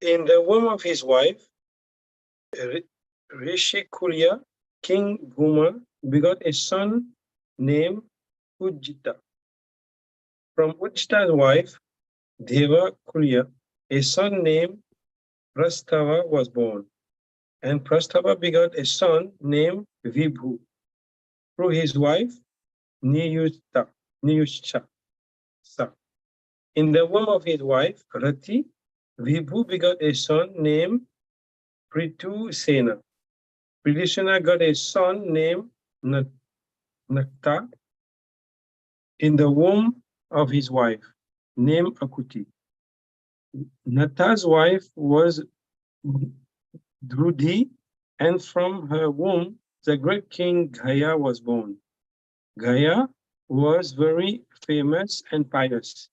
In the womb of his wife, Rishikulya, King Bhuma begot a son named Ujjita. From Ujjita's wife, Devakulya, a son named Prastava was born, and Prastava begot a son named Vibhu. Through his wife, Niyushcha. In the womb of his wife, Rati, Vibhu begot a son named Pritusena. Pritusena got a son named Nakta in the womb of his wife, named Akuti. Nakta's wife was Drudi, and from her womb, the great king Bhaya was born. Bhaya was very famous and pious.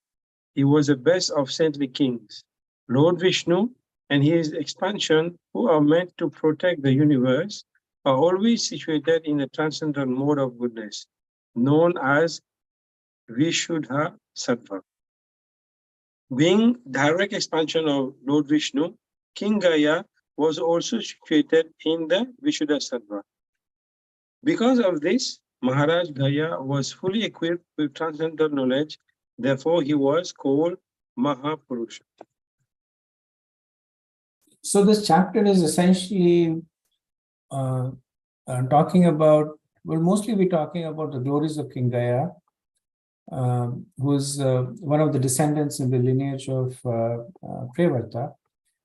He was the best of saintly kings. Lord Vishnu and his expansion, who are meant to protect the universe, are always situated in a transcendental mode of goodness, known as Vishuddha Sattva. Being direct expansion of Lord Vishnu, King Gaya was also situated in the Vishuddha Sattva. Because of this, Maharaj Gaya was fully equipped with transcendental knowledge. Therefore, he was called Mahapurusha. So this chapter is essentially talking about, we'll mostly be talking about the glories of King Gaya, who is one of the descendants in the lineage of Prevarta,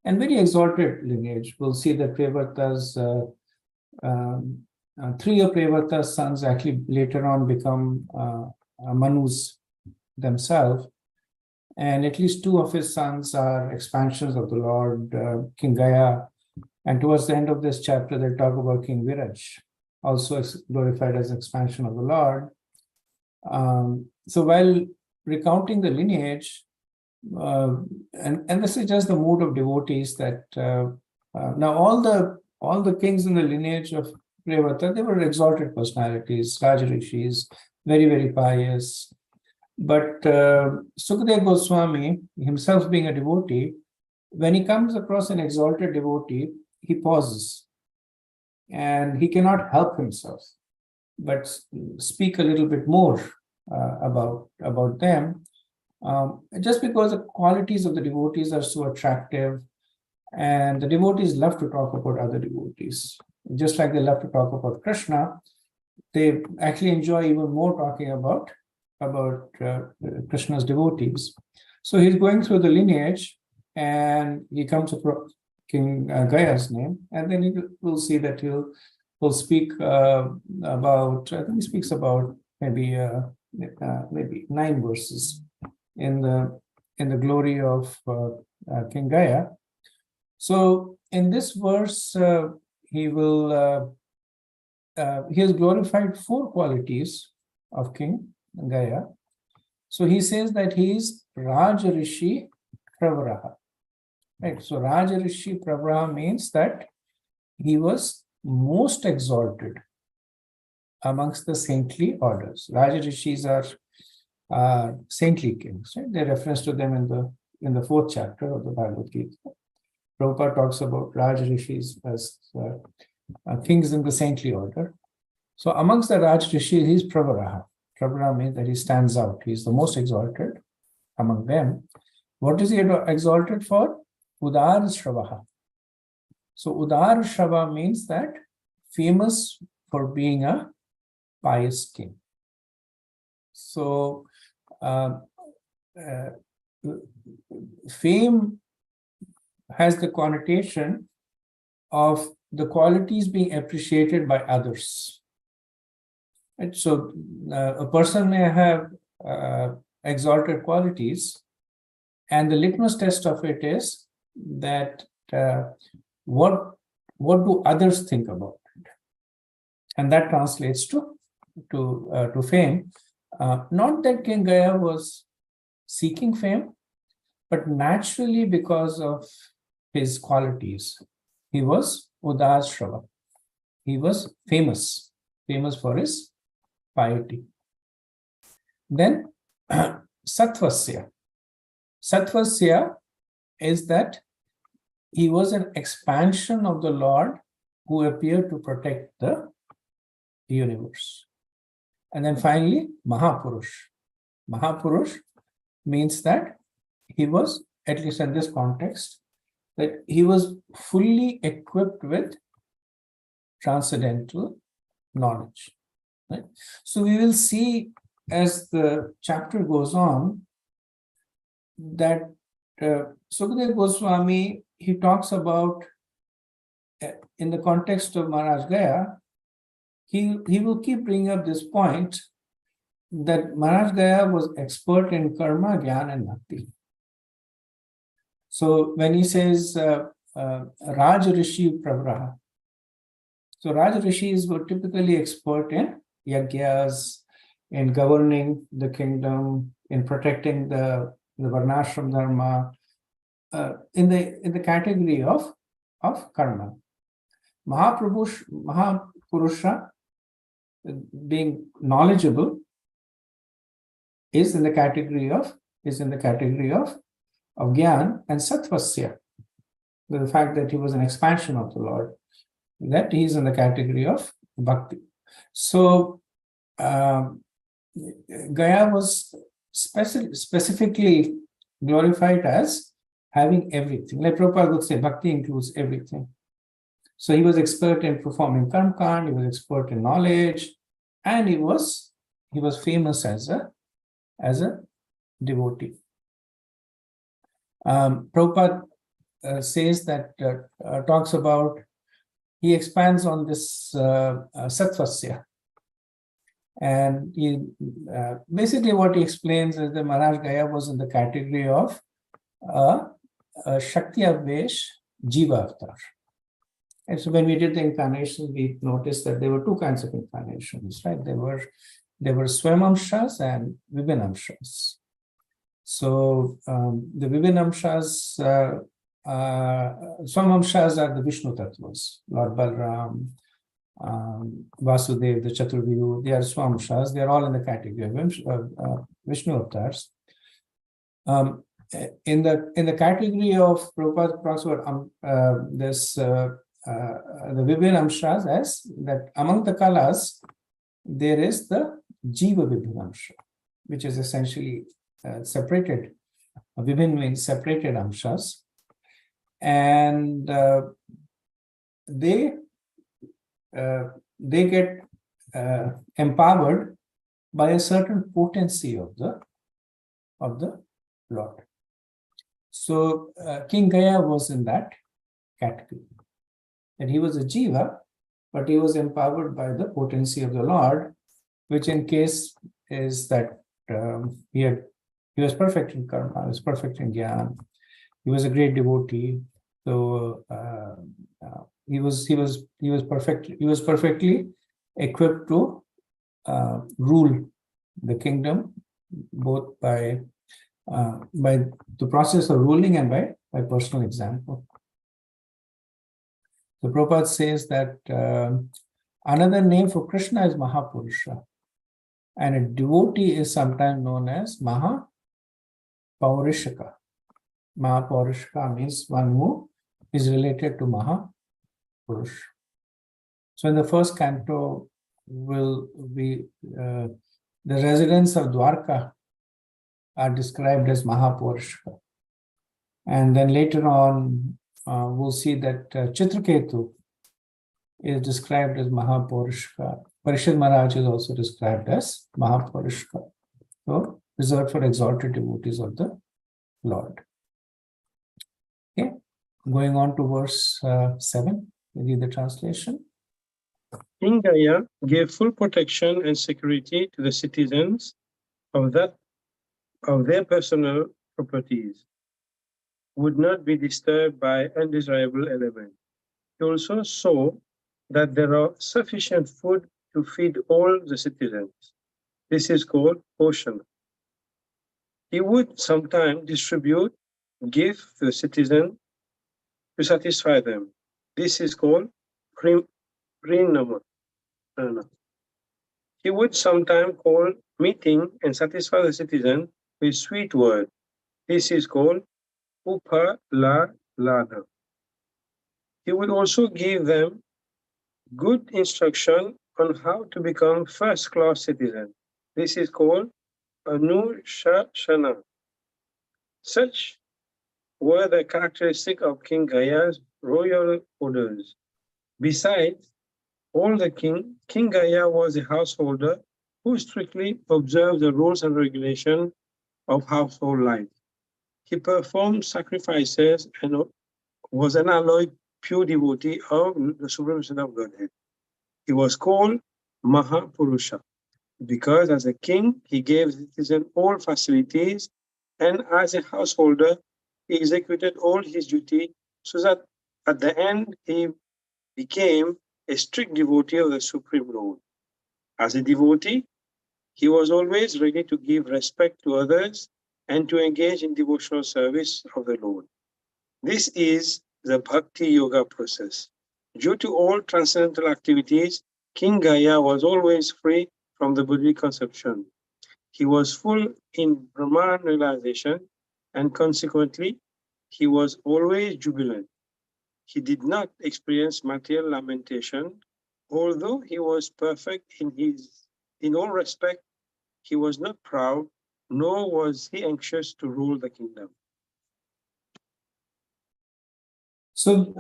and very exalted lineage. We'll see that Prevarta's, three of Prevarta's sons actually later on become Manus themselves. And at least two of his sons are expansions of the Lord, King Gaya. And towards the end of this chapter, they'll talk about King Viraj, also glorified as expansion of the Lord. So while recounting the lineage, and this is just the mood of devotees that now all the kings in the lineage of Prevarta, they were exalted personalities, Rajarishis, very, very pious. But Sukadeva Goswami, himself being a devotee, when he comes across an exalted devotee, he pauses and he cannot help himself but speak a little bit more about them, just because the qualities of the devotees are so attractive, and the devotees love to talk about other devotees. Just like they love to talk about Krishna, they actually enjoy even more talking about Krishna's devotees. So he's going through the lineage and he comes across King Gaya's name, and then we'll see that he'll speak about, I think he speaks about maybe 9 verses in the glory of King Gaya. So in this verse, he has glorified 4 qualities of King Gaya. So he says that he is Rajarishi Pravaraha. Right. So Rajarishi Pravaraha means that he was most exalted amongst the saintly orders. Rajarishis are saintly kings. Right? They reference to them in the 4th chapter of the Bhagavad Gita. Prabhupada talks about Rajarishis as kings in the saintly order. So amongst the Rajarishis, he's Pravaraha. Pravaraha means that he stands out. He's the most exalted among them. What is he exalted for? Udar Shravaha. So Udar Shrava means that famous for being a pious king. So fame has the connotation of the qualities being appreciated by others. Right? So a person may have exalted qualities, and the litmus test of it is that what do others think about it, and that translates to fame. Not that King Gaya was seeking fame, but naturally because of his qualities, he was Udashrava. He was famous for his piety. Then Sattvasya. Sattvasya is that he was an expansion of the Lord who appeared to protect the universe. And then finally, Mahapurush. Mahapurush means that he was, at least in this context, that he was fully equipped with transcendental knowledge. Right? So we will see as the chapter goes on that Sukadeva Goswami, he talks about, in the context of Maharaj Gaya, he will keep bringing up this point that Maharaj Gaya was expert in karma, jnana, and bhakti. So when he says Raj Rishi Pravraha, so Raj Rishis were typically expert in yagyas, in governing the kingdom, in protecting the varnashram dharma, in the category of karma. Mahapurusha, being knowledgeable, is in the category of Gyan, and Satvasya, the fact that he was an expansion of the Lord, that he is in the category of Bhakti. So Gaya was specifically glorified as having everything. Like Prabhupada would say, Bhakti includes everything. So he was expert in performing karma, he was expert in knowledge, and he was famous as a devotee. Prabhupada says that, talks about, he expands on this Satvasya. And he basically what he explains is that Maharaj Gaya was in the category of Shakti Avesh Jiva Avatar. And so when we did the incarnation, we noticed that there were two kinds of incarnations, right? There were Swamamshas and Vibhinamshas. So the Vibhinamshas, Swamamshas are the Vishnu Tattvas, Lord Balram, Vasudev, the Chaturvyu, they are Swamamshas, they are all in the category of Vishnu avatars. In the category of Prabhupada talks about the Vibhinamshas, as that among the kalas, there is the Jiva Vibhinamsha, which is essentially separated. Vibhin means separated amshas, and they get empowered by a certain potency of the Lord. So King Gaya was in that category, and he was a jiva, but he was empowered by the potency of the Lord, which in case is that he was perfect in karma, he was perfect in jnana, he was a great devotee. So he was perfectly equipped to rule the kingdom, both by the process of ruling and by personal example. So Prabhupada says that another name for Krishna is Mahapurusha, and a devotee is sometimes known as Mahapaurishaka. Mahapaurishaka means one who is related to Mahapurush. So in the first canto will be the residents of Dwarka are described as Mahapaurishaka. And then later on, we'll see that Chitraketu is described as Mahapaurishaka. Parishad Maharaj is also described as Mahapaurishaka. So reserved for exalted devotees of the Lord. Okay, going on to verse 7, we read the translation. King Gaya gave full protection and security to the citizens of their personal properties, would not be disturbed by undesirable elements. He also saw that there are sufficient food to feed all the citizens. This is called portion. He would sometimes distribute gifts to the citizens to satisfy them. This is called prinama. He would sometimes call meeting and satisfy the citizen with sweet word. This is called upaladana. He would also give them good instruction on how to become first-class citizen. This is called Anushashana. Such were the characteristics of King Gaya's royal orders. Besides all the King Gaya was a householder who strictly observed the rules and regulations of household life. He performed sacrifices and was an unalloyed pure devotee of the Supreme Son of Godhead. He was called Mahapurusha because as a king, he gave citizens all facilities, and as a householder, he executed all his duty so that at the end, he became a strict devotee of the Supreme Lord. As a devotee, he was always ready to give respect to others and to engage in devotional service of the Lord. This is the Bhakti Yoga process. Due to all transcendental activities, King Gaya was always free from the bodily conception. He was full in Brahman realization, and consequently, he was always jubilant. He did not experience material lamentation, although he was perfect in all respect. He was not proud, nor was he anxious to rule the kingdom. So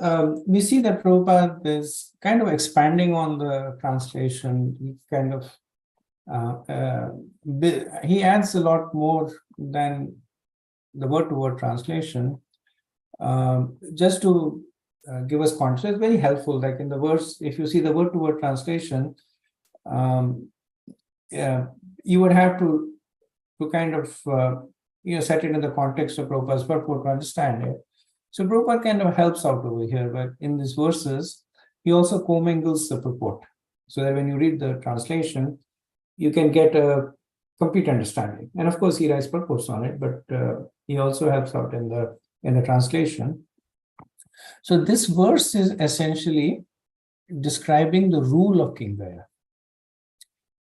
we see that Prabhupada is kind of expanding on the translation. He kind of he adds a lot more than the word-to-word translation. Just to give us context, it's very helpful. Like in the verse, if you see the word-to-word translation, you would have to kind of set it in the context of Prabhupada's purport to understand it. So Prabhupada kind of helps out over here, but in these verses, he also commingles the purport, so that when you read the translation, you can get a complete understanding. And of course, he writes purports on it, but he also helps out in the translation. So this verse is essentially describing the rule of King Gaya.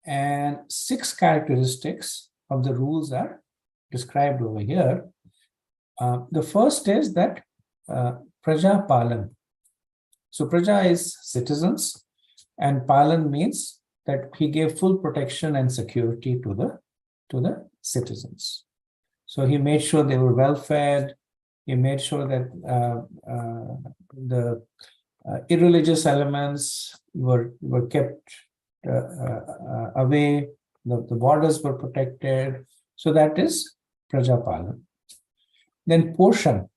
And 6 characteristics of the rules are described over here. The first is that Praja Palan. So Praja is citizens, and Palan means that he gave full protection and security to the citizens. So he made sure they were well fed. He made sure that the irreligious elements were kept away. The borders were protected. So that is Praja Palan. Then portion.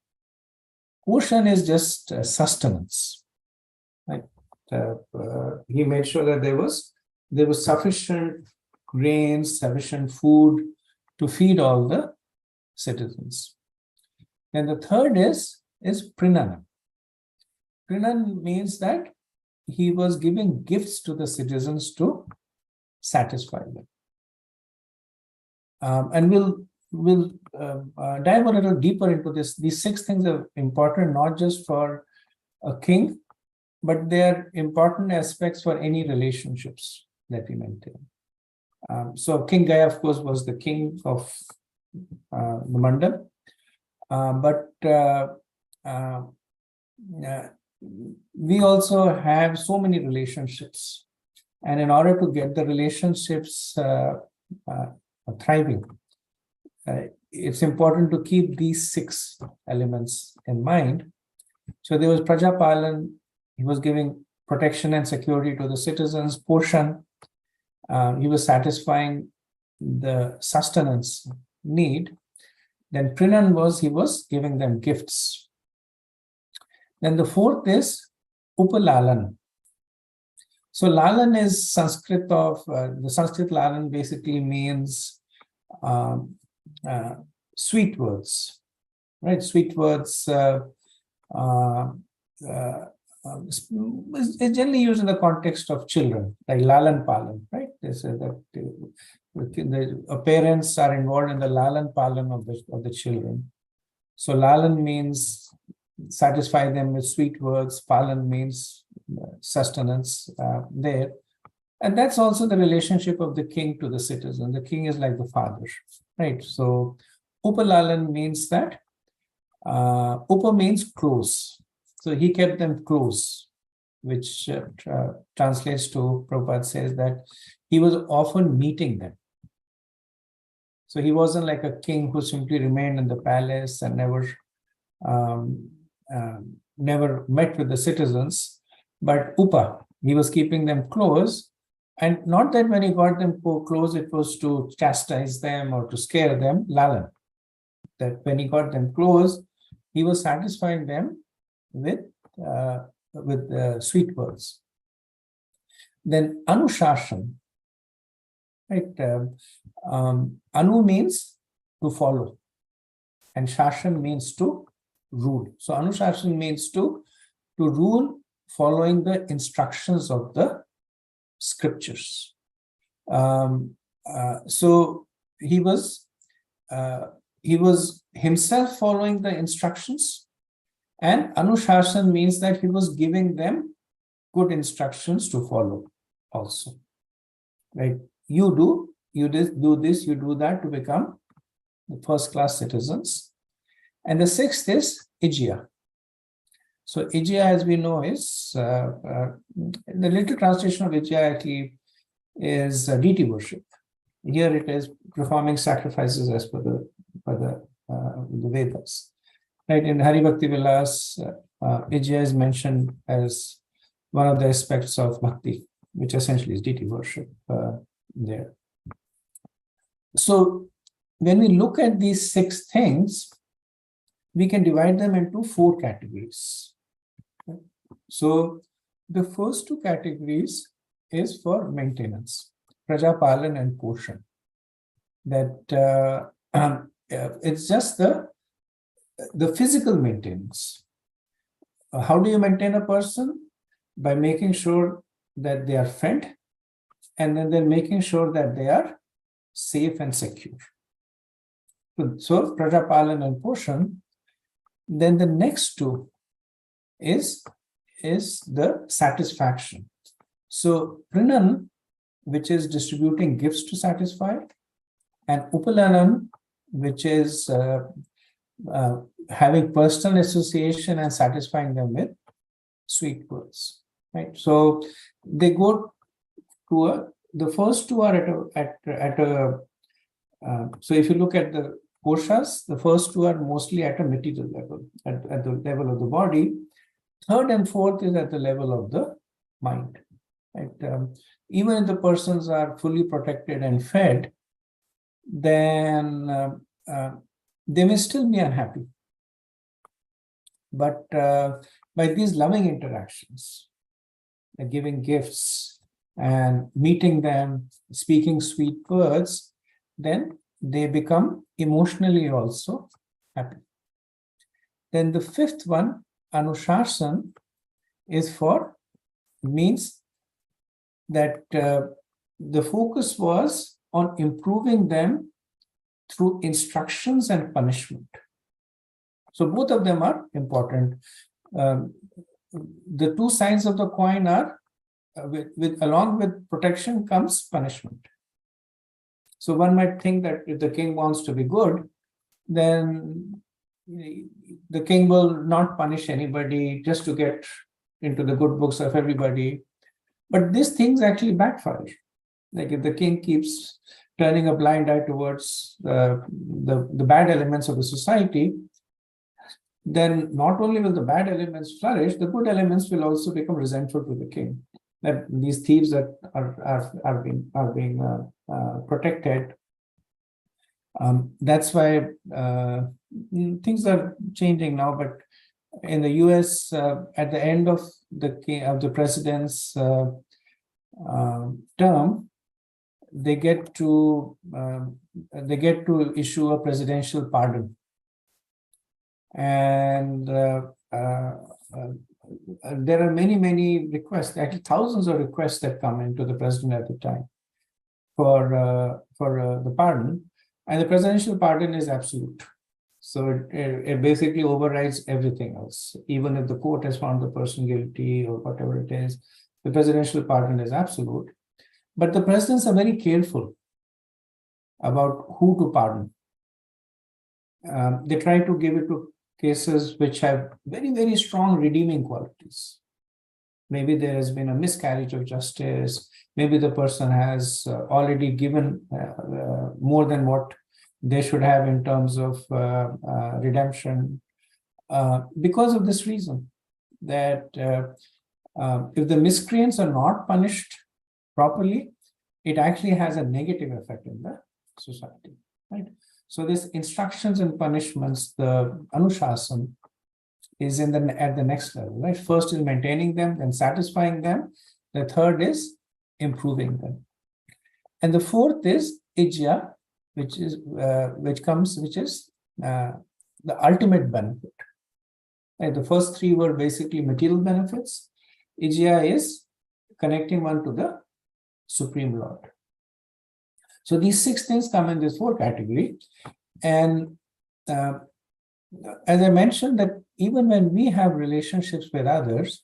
Portion is just sustenance. Right? He made sure that there was sufficient grains, sufficient food to feed all the citizens. And the third is Prinana. Prinan means that he was giving gifts to the citizens to satisfy them. And we'll dive a little deeper into this. These 6 things are important not just for a king, but they're important aspects for any relationships that we maintain. So King Gaya, of course, was the king of the Mandal, but we also have so many relationships, and in order to get the relationships thriving, it's important to keep these 6 elements in mind. So there was Praja Palan. He was giving protection and security to the citizens. Portion, he was satisfying the sustenance need. Then Prinan he was giving them gifts. Then the fourth is Upalalan. So Lalan is Sanskrit of, the Sanskrit Lalan basically means sweet words, right? Sweet words is generally used in the context of children, like Lalan Palan, right? They say that the parents are involved in the Lalan Palan of the children. So Lalan means satisfy them with sweet words. Palan means sustenance there. And that's also the relationship of the king to the citizen. The king is like the father, right? So Upalalan means that, Upa means close. So he kept them close, which translates to, Prabhupada says that he was often meeting them. So he wasn't like a king who simply remained in the palace and um, never met with the citizens, but upa, he was keeping them close. And not that when he got them close, it was to chastise them or to scare them, lalan. That when he got them close, he was satisfying them with sweet words. Then anushashan, right? Anu means to follow, and shashan means to rule. So anushashan means to rule following the instructions of the scriptures. So he was himself following the instructions, and anushashan means that he was giving them good instructions to follow also, right? You do this, you do that to become the first-class citizens. And the sixth is ijya. So ijya, as we know, is the literal translation of ijya actually is deity worship. Here it is performing sacrifices as per the Vedas. Right, in Hari Bhakti Vilas, ijya is mentioned as one of the aspects of bhakti, which essentially is deity worship there. So when we look at these 6 things, we can divide them into 4 categories. So the first 2 categories is for maintenance, prajapalan and poshan. That it's just the physical maintenance. How do you maintain a person? By making sure that they are fed, and then making sure that they are safe and secure. So prajapalan and poshan. Then the next 2 is the satisfaction. So prinan, which is distributing gifts to satisfy, and upalanan, which is having personal association and satisfying them with sweet words. Right. So they go to the first 2 are at a so if you look at the koshas, the first 2 are mostly at a material level, at the level of the body. 3rd and 4th is at the level of the mind. Right? Even if the persons are fully protected and fed, then they may still be unhappy. But by these loving interactions, giving gifts and meeting them, speaking sweet words, then they become emotionally also happy. Then the 5th one, anushasana, means that the focus was on improving them through instructions and punishment. So both of them are important. The 2 sides of the coin are along with protection comes punishment. So one might think that if the king wants to be good, then the king will not punish anybody just to get into the good books of everybody. But these things actually backfire. Like if the king keeps turning a blind eye towards the bad elements of the society, then not only will the bad elements flourish, the good elements will also become resentful to the king. That these thieves that are being protected. That's why things are changing now. But in the U.S., at the end of the president's term, they get to issue a presidential pardon, and there are many requests, actually thousands of requests that come into the president at the time for the pardon, and the presidential pardon is absolute. So it basically overrides everything else. Even if the court has found the person guilty or whatever it is, the presidential pardon is absolute. But the presidents are very careful about who to pardon. They try to give it to cases which have very, very strong redeeming qualities. Maybe there has been a miscarriage of justice. Maybe the person has already given more than what they should have in terms of redemption. Because of this reason, that if the miscreants are not punished properly, it actually has a negative effect in the society, right? So this instructions and punishments, the Anushasana, is at the next level, right? First is maintaining them, then satisfying them. The third is improving them, and the fourth is Ijya, which is the ultimate benefit. Right? The first three were basically material benefits. Ijya is connecting one to the Supreme Lord. So these six things come in this four category, and as I mentioned, that even when we have relationships with others,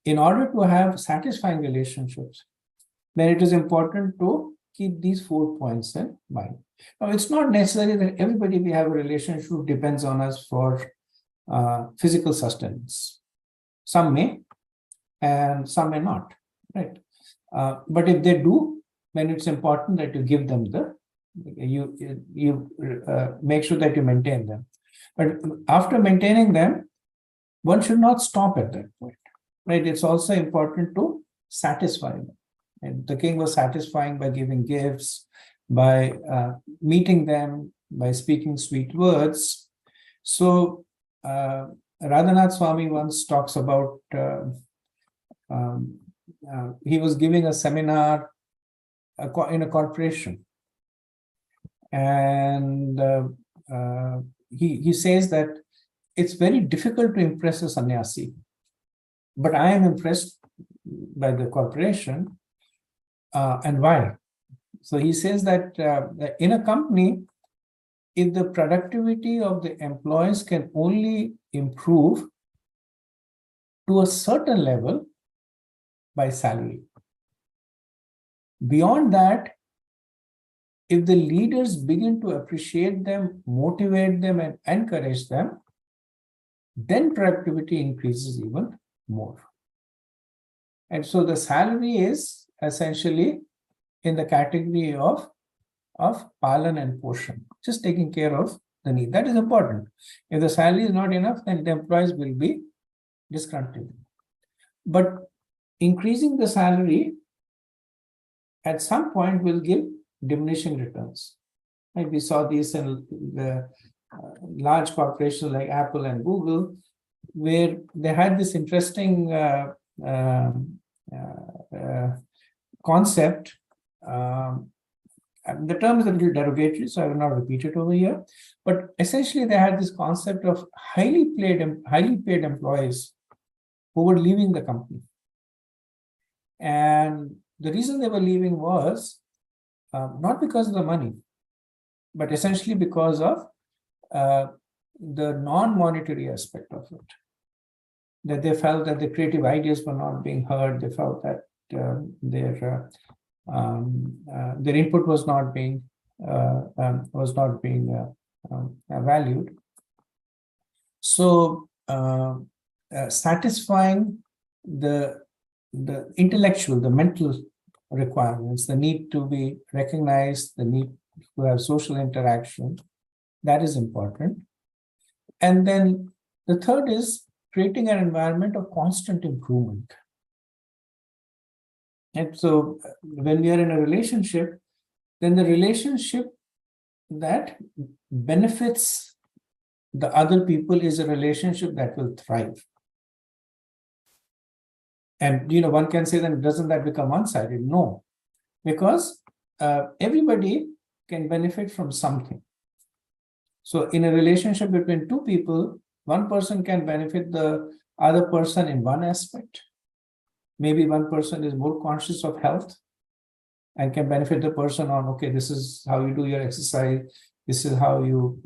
in order to have satisfying relationships, then it is important to keep these 4 points in mind. Now, it's not necessary that everybody we have a relationship who depends on us for physical sustenance. Some may, and some may not, right? But if they do, then it's important that you give them you make sure that you maintain them. But after maintaining them, one should not stop at that point, right? It's also important to satisfy them. And the king was satisfying by giving gifts, by meeting them, by speaking sweet words. So Radhanath Swami once talks about he was giving a seminar in a corporation, and he says that it's very difficult to impress a sannyasi, but I am impressed by the corporation. And why? So he says that in a company, if the productivity of the employees can only improve to a certain level by salary. Beyond that, if the leaders begin to appreciate them, motivate them, and encourage them, then productivity increases even more. And so the salary is essentially in the category of palan and poshan, just taking care of the need. That is important. If the salary is not enough, then the employees will be disgruntled. But increasing the salary at some point will give diminishing returns. Right? We saw this in the large corporations like Apple and Google, where they had this interesting concept. The term is a little derogatory, so I will not repeat it over here. But essentially, they had this concept of highly paid employees who were leaving the company. And the reason they were leaving was not because of the money, but essentially because of the non-monetary aspect of it. That they felt that the creative ideas were not being heard. They felt that their input was not being valued. So satisfying the intellectual, the mental requirements, the need to be recognized, the need to have social interaction, that is important. And then the third is creating an environment of constant improvement. And so when we are in a relationship, then the relationship that benefits the other people is a relationship that will thrive. And one can say, then doesn't that become one-sided? No, because everybody can benefit from something. So in a relationship between two people, one person can benefit the other person in one aspect. Maybe one person is more conscious of health and can benefit the person on, okay, this is how you do your exercise. This is how you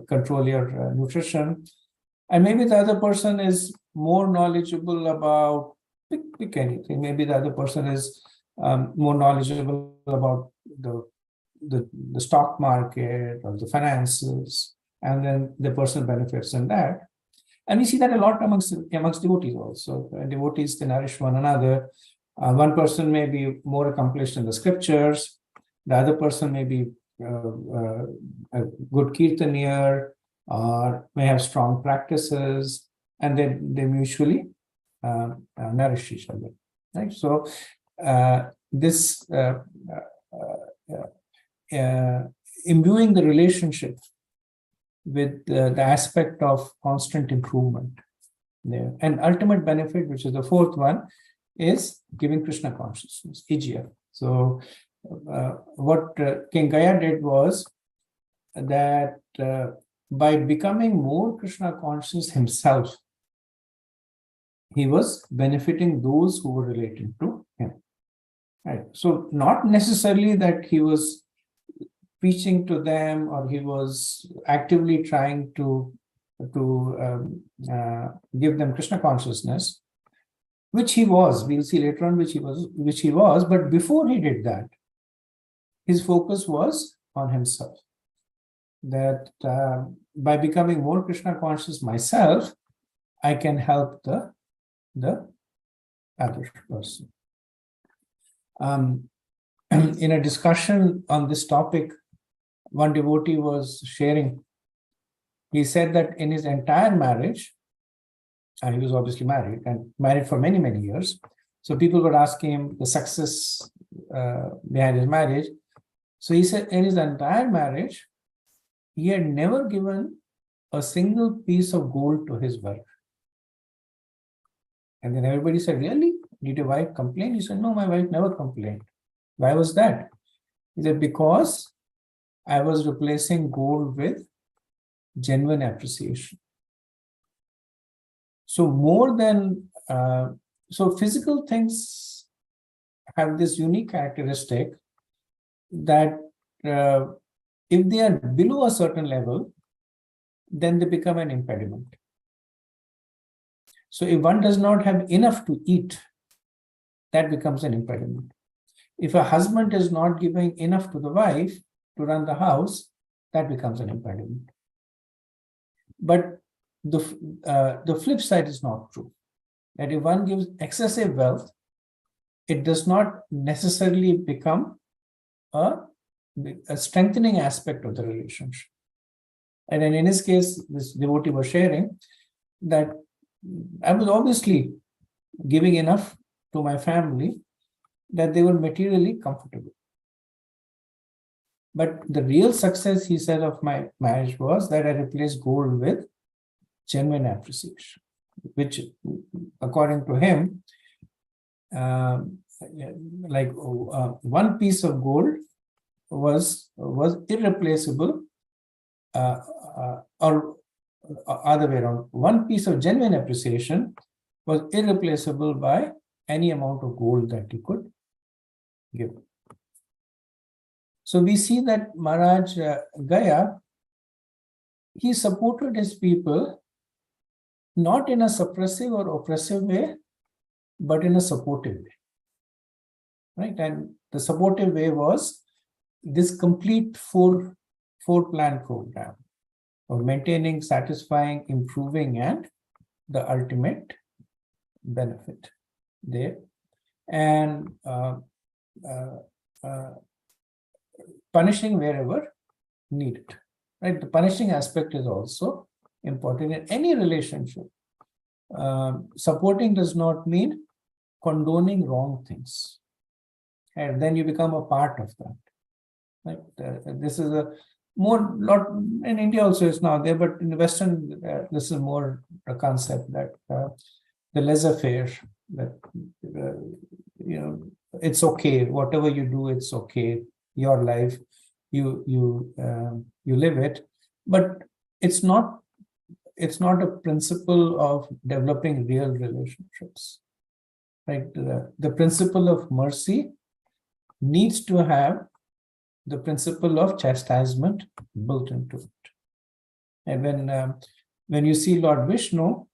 control your nutrition. And maybe the other person is more knowledgeable about, pick anything. Maybe the other person is more knowledgeable about the stock market or the finances. and then the person benefits in that. And we see that a lot amongst devotees also. Devotees, they nourish one another. One person may be more accomplished in the scriptures. The other person may be a good kirtanier or may have strong practices, and they mutually nourish each other. Right. So this imbuing the relationship with the aspect of constant improvement there. And ultimate benefit, which is the fourth one, is giving Krishna consciousness, EGF. So what King Gaya did was that by becoming more Krishna conscious himself, he was benefiting those who were related to him. Right. So not necessarily that he was preaching to them or he was actively trying to give them Krishna consciousness, which he was. We'll see later on which he was. But before he did that, his focus was on himself. That by becoming more Krishna conscious myself, I can help the other person. In a discussion on this topic, one devotee was sharing. He said that in his entire marriage, and he was obviously married and married for many, many years. So people were asking him the success behind his marriage. So he said in his entire marriage, he had never given a single piece of gold to his wife. And then everybody said, really? Did your wife complain? He said, no, my wife never complained. Why was that? He said, because I was replacing gold with genuine appreciation. So more than, so physical things have this unique characteristic that if they are below a certain level, then they become an impediment. So if one does not have enough to eat, that becomes an impediment. If a husband is not giving enough to the wife to run the house, that becomes an impediment. But the flip side is not true. That if one gives excessive wealth, it does not necessarily become a strengthening aspect of the relationship. And then in his case, this devotee was sharing that I was obviously giving enough to my family that they were materially comfortable. But the real success, he said, of my marriage was that I replaced gold with genuine appreciation, which, according to him, one piece of gold was irreplaceable, or other way around. One piece of genuine appreciation was irreplaceable by any amount of gold that he could give. So we see that Maharaj Gaya, he supported his people not in a suppressive or oppressive way, but in a supportive way. Right? And the supportive way was this complete four-plan program of maintaining, satisfying, improving, and the ultimate benefit there. And punishing wherever needed. Right? The punishing aspect is also important in any relationship. Supporting does not mean condoning wrong things. And then you become a part of that. Right? This is a lot in India also is now there, but in the Western, this is more a concept that the laissez-faire, that it's okay, whatever you do, it's okay. Your life, you live it, but it's not a principle of developing real relationships. Right? The principle of mercy needs to have the principle of chastisement built into it. And when you see Lord Vishnu,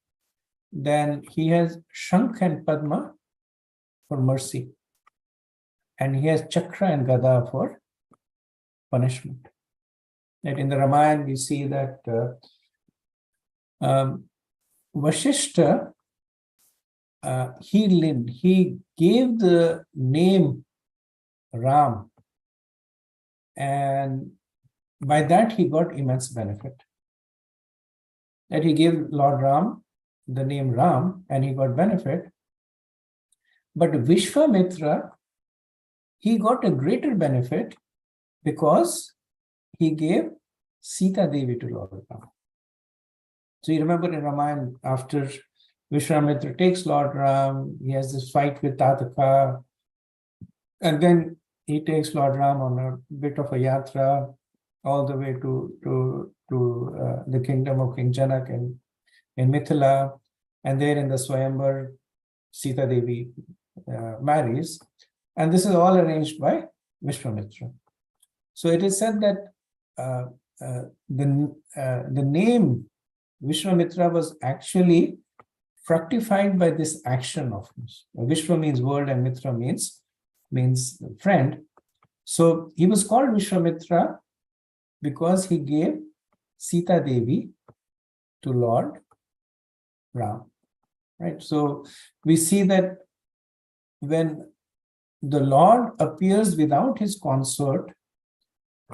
then he has Shankh and Padma for mercy, and he has Chakra and Gada for punishment. That in the Ramayana we see that Vashishta, he gave the name Ram, and by that he got immense benefit. That he gave Lord Ram the name Ram and he got benefit. But Vishwamitra, he got a greater benefit because he gave Sita Devi to Lord Ram. So you remember in Ramayana, after Vishwamitra takes Lord Ram, he has this fight with Tataka, and then he takes Lord Ram on a bit of a yatra all the way to the kingdom of King Janak in Mithila, and there in the Swayamvar, Sita Devi marries, and this is all arranged by Vishwamitra. So it is said that the name Vishwamitra was actually fructified by this action of his. Vishwa means world and Mitra means friend. So he was called Vishwamitra because he gave Sita Devi to Lord Ram. Right? So we see that when the Lord appears without his consort,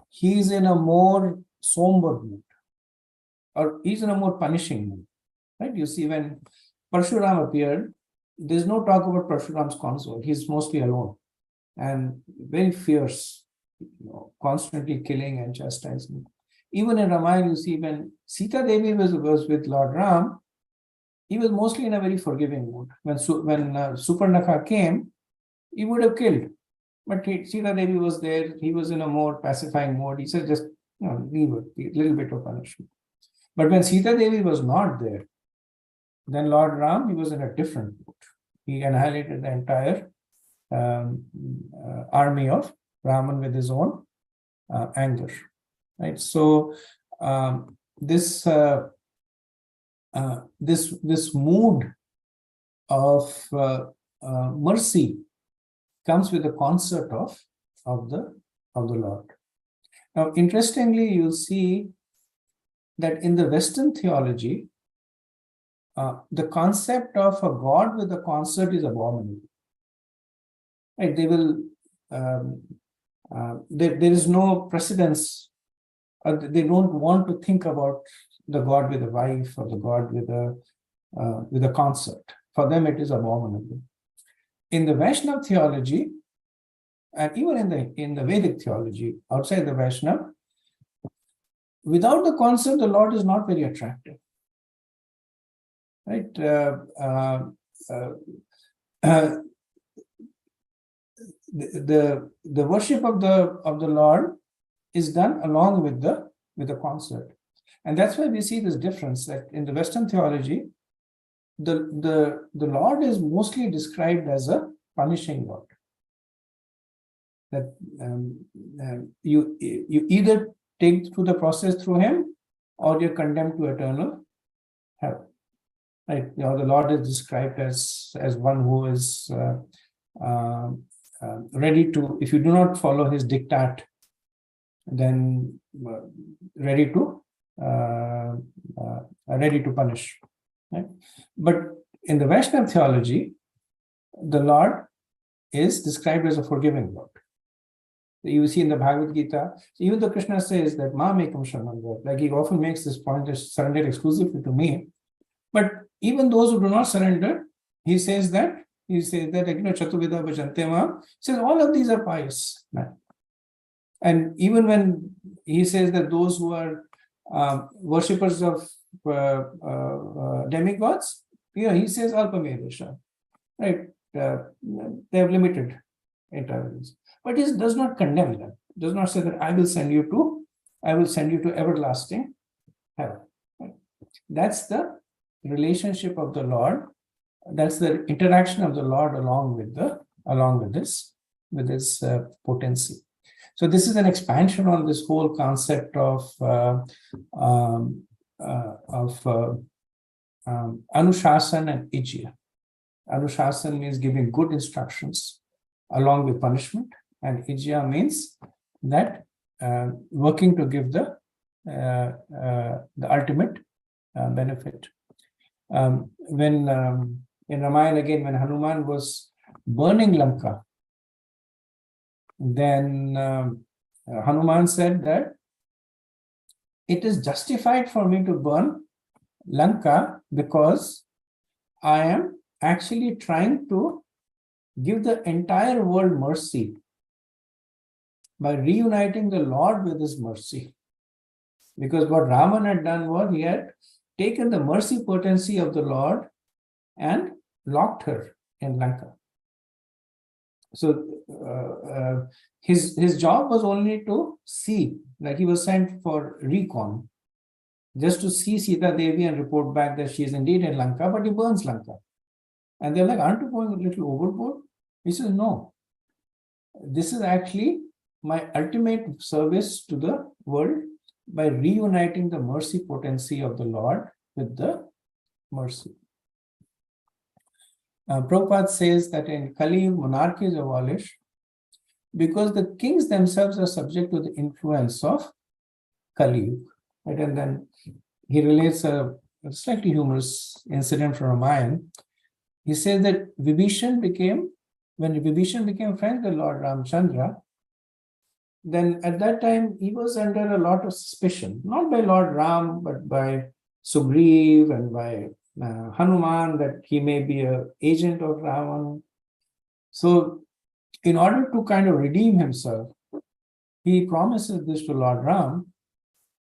he is in a more somber mood, or he's in a more punishing mood. Right? You see, when Parshuram appeared, there's no talk about Parshuram's consort. He's mostly alone and very fierce, constantly killing and chastising. Even in Ramayana, you see, when Sita Devi was with Lord Ram, he was mostly in a very forgiving mood. When Supernakha came, he would have killed. But Sita Devi was there, he was in a more pacifying mode. He said, just leave a little bit of punishment. But when Sita Devi was not there, then Lord Ram, he was in a different mood. He annihilated the entire army of Raman with his own anger. Right? So this mood of mercy comes with the concert of the Lord. Now, interestingly, you'll see that in the Western theology, the concept of a God with a concert is abominable. Right? They will. There is no precedence. They don't want to think about the God with a wife or the God with a concert. For them, it is abominable. In the Vaishnava theology, and even in the Vedic theology, outside the Vaishnava, without the concert, the Lord is not very attractive. Right? The worship of the Lord is done along with the concert, and that's why we see this difference. That in the Western theology, the Lord is mostly described as a punishing Lord. That you either take through the process through him, or you're condemned to eternal hell. Right? The Lord is described as one who is ready to, if you do not follow his diktat, then ready to punish. Right? But in the Vaishnava theology, the Lord is described as a forgiving Lord. You see in the Bhagavad Gita, even though Krishna says that Ma Mekam Sharanam, like he often makes this point, that surrender exclusively to me. But even those who do not surrender, he says that Chatuvida Bhajante Ma, says all of these are pious. And even when he says that those who are worshippers of demigods, he says Alpamedesha, right? They have limited intelligence. But he does not condemn them. Does not say that I will send you to everlasting hell. Right? That's the relationship of the Lord. That's the interaction of the Lord along with this potency. So this is an expansion on this whole concept of Anushasan and Ijya. Anushasan means giving good instructions along with punishment, and Ijya means that working to give the the ultimate benefit. When in Ramayana again, when Hanuman was burning Lanka, then Hanuman said that it is justified for me to burn Lanka because I am actually trying to give the entire world mercy by reuniting the Lord with his mercy. Because what Raman had done was he had taken the mercy potency of the Lord and locked her in Lanka. So his job was only to see, like he was sent for recon, just to see Sita Devi and report back that she is indeed in Lanka, but he burns Lanka. And they're like, aren't you going a little overboard? He says, no, this is actually my ultimate service to the world by reuniting the mercy potency of the Lord with the mercy. Prabhupada says that in Kali, monarchy is abolished because the kings themselves are subject to the influence of Kali. Right? And then he relates a slightly humorous incident from Ramayana. He says that when Vibhishan became friends with Lord Ramchandra, then at that time he was under a lot of suspicion, not by Lord Ram, but by Sugriv and by Hanuman, that he may be an agent of Ravan. So in order to kind of redeem himself, he promises this to Lord Ram.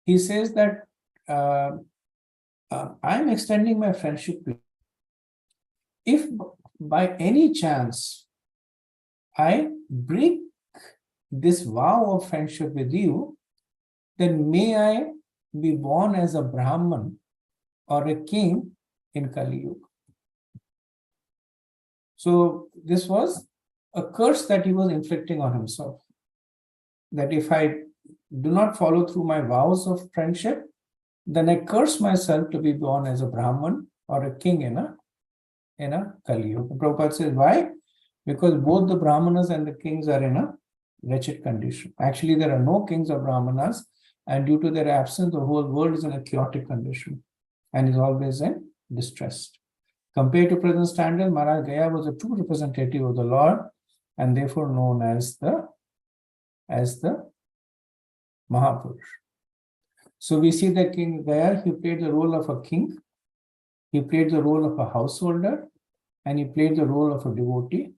He says that I'm extending my friendship to you. If by any chance I break this vow of friendship with you, then may I be born as a Brahman or a king in Kali Yuga. So this was a curse that he was inflicting on himself. That if I do not follow through my vows of friendship, then I curse myself to be born as a Brahman or a king in a Kali Yuga. Prabhupada says, why? Because both the Brahmanas and the kings are in a wretched condition. Actually, there are no kings or Brahmanas, and due to their absence, the whole world is in a chaotic condition and is always in distress. Compared to present standards, Maharaj Gaya was a true representative of the Lord and therefore known as the Mahapurush. So we see that King Gaya, he played the role of a king, he played the role of a householder, and he played the role of a devotee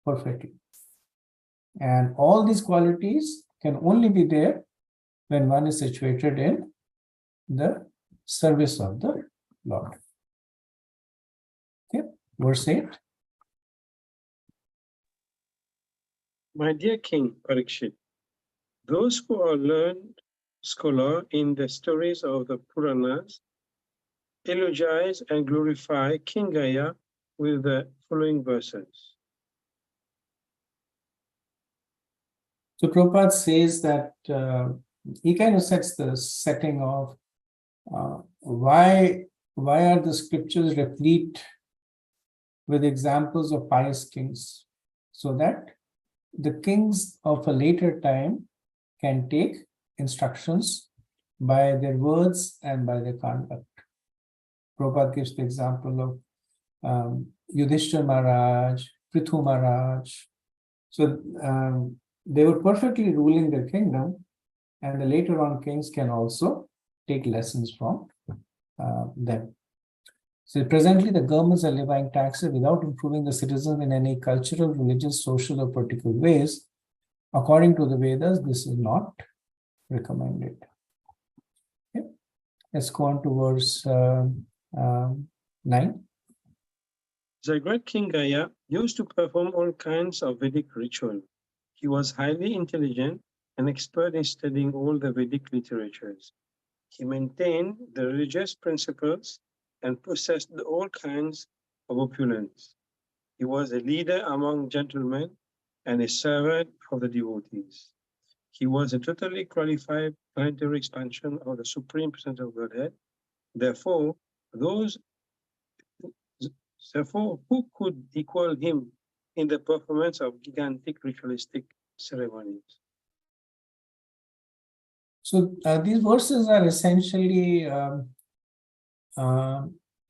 perfectly. And all these qualities can only be there when one is situated in the service of the Lord. Okay, verse 8. My dear King Parikshit, those who are learned scholar in the stories of the Puranas eulogize and glorify King Gaya with the following verses. So Prabhupada says that he kind of sets the setting of why are the scriptures replete with examples of pious kings, so that the kings of a later time can take instructions by their words and by their conduct. Prabhupada gives the example of Yudhishthira Maharaj, Prithu Maharaj. So they were perfectly ruling their kingdom, and the later on kings can also take lessons from them. So presently the governments are levying taxes without improving the citizens in any cultural, religious, social, or political ways. According to the Vedas, this is not recommended. Okay. Let's go on to verse 9. The great King Gaya used to perform all kinds of Vedic ritual. He was highly intelligent and expert in studying all the Vedic literatures. He maintained the religious principles and possessed all kinds of opulence. He was a leader among gentlemen and a servant of the devotees. He was a totally qualified planetary expansion of the Supreme Presence of Godhead. Therefore, who could equal him in the performance of gigantic ritualistic ceremonies? So these verses are essentially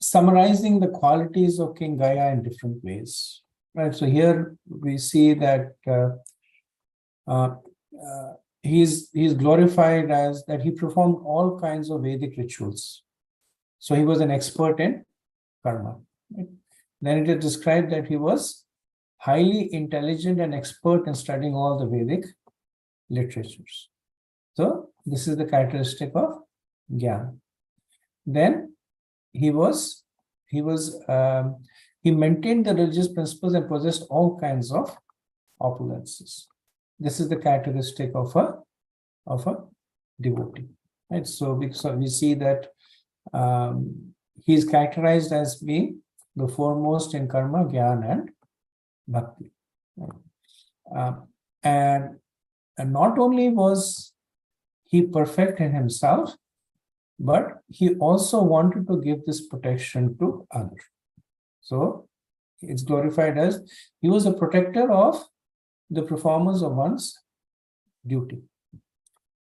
summarizing the qualities of King Gaya in different ways. Right. So here we see that he's glorified as that he performed all kinds of Vedic rituals. So he was an expert in karma. Right? Then it is described that he was highly intelligent and expert in studying all the Vedic literatures. So this is the characteristic of Gyan. Then he maintained the religious principles and possessed all kinds of opulences. This is the characteristic of a devotee. Right? So we see that he is characterized as being the foremost in karma, Gyan, and Bhakti. Right? And not only was he perfect in himself, but he also wanted to give this protection to others. So it's glorified as he was a protector of the performance of one's duty.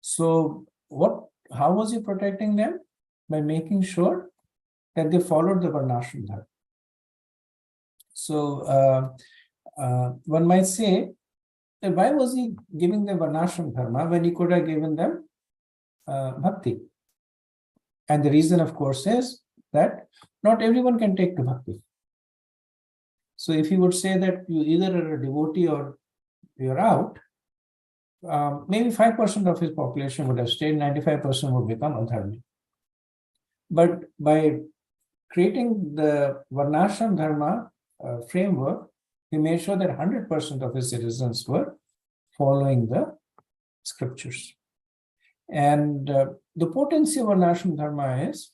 So how was he protecting them? By making sure that they followed the Varnashram Dharma. So one might say that why was he giving them Varnashram Dharma when he could have given them Bhakti? And the reason, of course, is that not everyone can take to Bhakti. So if you would say that you either are a devotee or you're out, maybe 5% of his population would have stayed, 95% would become adharmi. But by creating the Varnashram Dharma framework, he made sure that 100% of his citizens were following the scriptures. And the potency of Varnashram Dharma is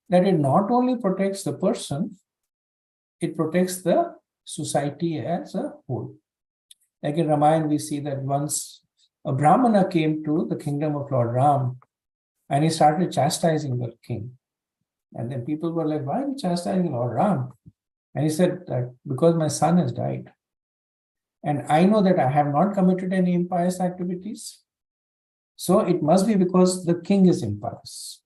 that it not only protects the person, it protects the society as a whole. Like in Ramayana, we see that once a Brahmana came to the kingdom of Lord Ram and he started chastising the king. And then people were like, why are you chastising Lord Ram? And he said that because my son has died. And I know that I have not committed any impious activities. So it must be because the king is impious.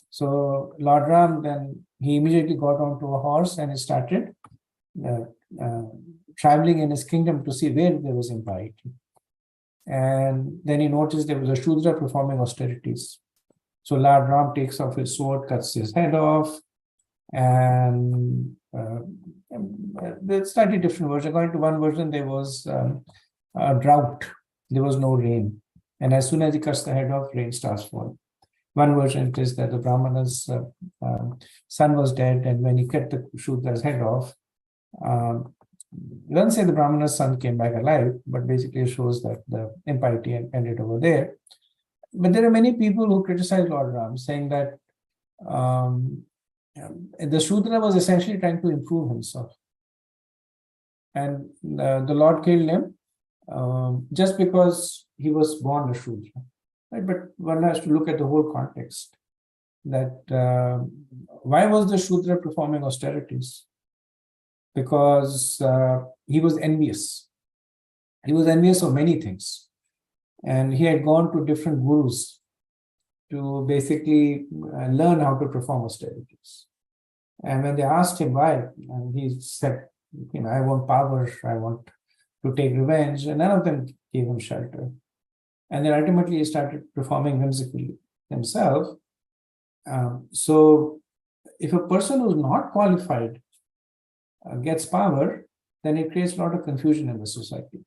So Lord Ram, then he immediately got onto a horse and he started traveling in his kingdom to see where there was impiety. And then he noticed there was a Shudra performing austerities. So Lord Ram takes off his sword, cuts his head off, and there's slightly different version. According to one version, there was a drought. There was no rain. And as soon as he cuts the head off, rain starts falling. One version is that the Brahmana's son was dead, and when he cut the Shudra's head off, it doesn't say the Brahmana's son came back alive, but basically it shows that the impiety ended over there. But there are many people who criticize Lord Ram, saying that the Shudra was essentially trying to improve himself. And the Lord killed him just because he was born a Shudra. Right? But one has to look at the whole context. That why was the Shudra performing austerities? Because he was envious. He was envious of many things. And he had gone to different gurus to basically learn how to perform austerities. And when they asked him why, and he said, I want power, I want to take revenge, and none of them gave him shelter. And then ultimately he started performing whimsically himself. So if a person who's not qualified gets power, then it creates a lot of confusion in the society.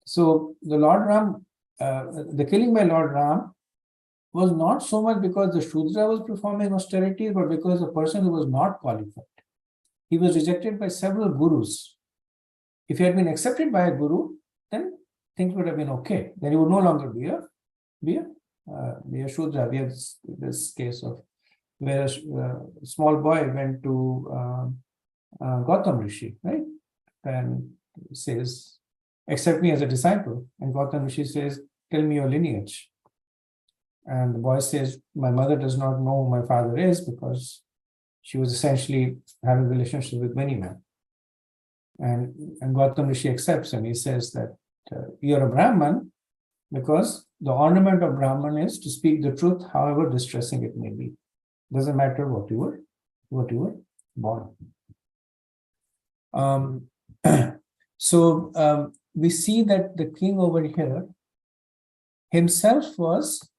So the Lord Ram, the killing by Lord Ram was not so much because the Shudra was performing austerities, but because the person who was not qualified. He was rejected by several gurus. If he had been accepted by a guru, then things would have been okay. Then he would no longer be a Shudra. We have this case of where a small boy went to Gautam Rishi, right? And says, accept me as a disciple. And Gautam Rishi says, tell me your lineage. And the boy says, my mother does not know who my father is because she was essentially having relationships with many men. And Gautam Rishi accepts him. He says that you're a Brahman because The ornament of Brahman is to speak the truth, however distressing it may be. Doesn't matter what you were born. So we see that the king over here himself was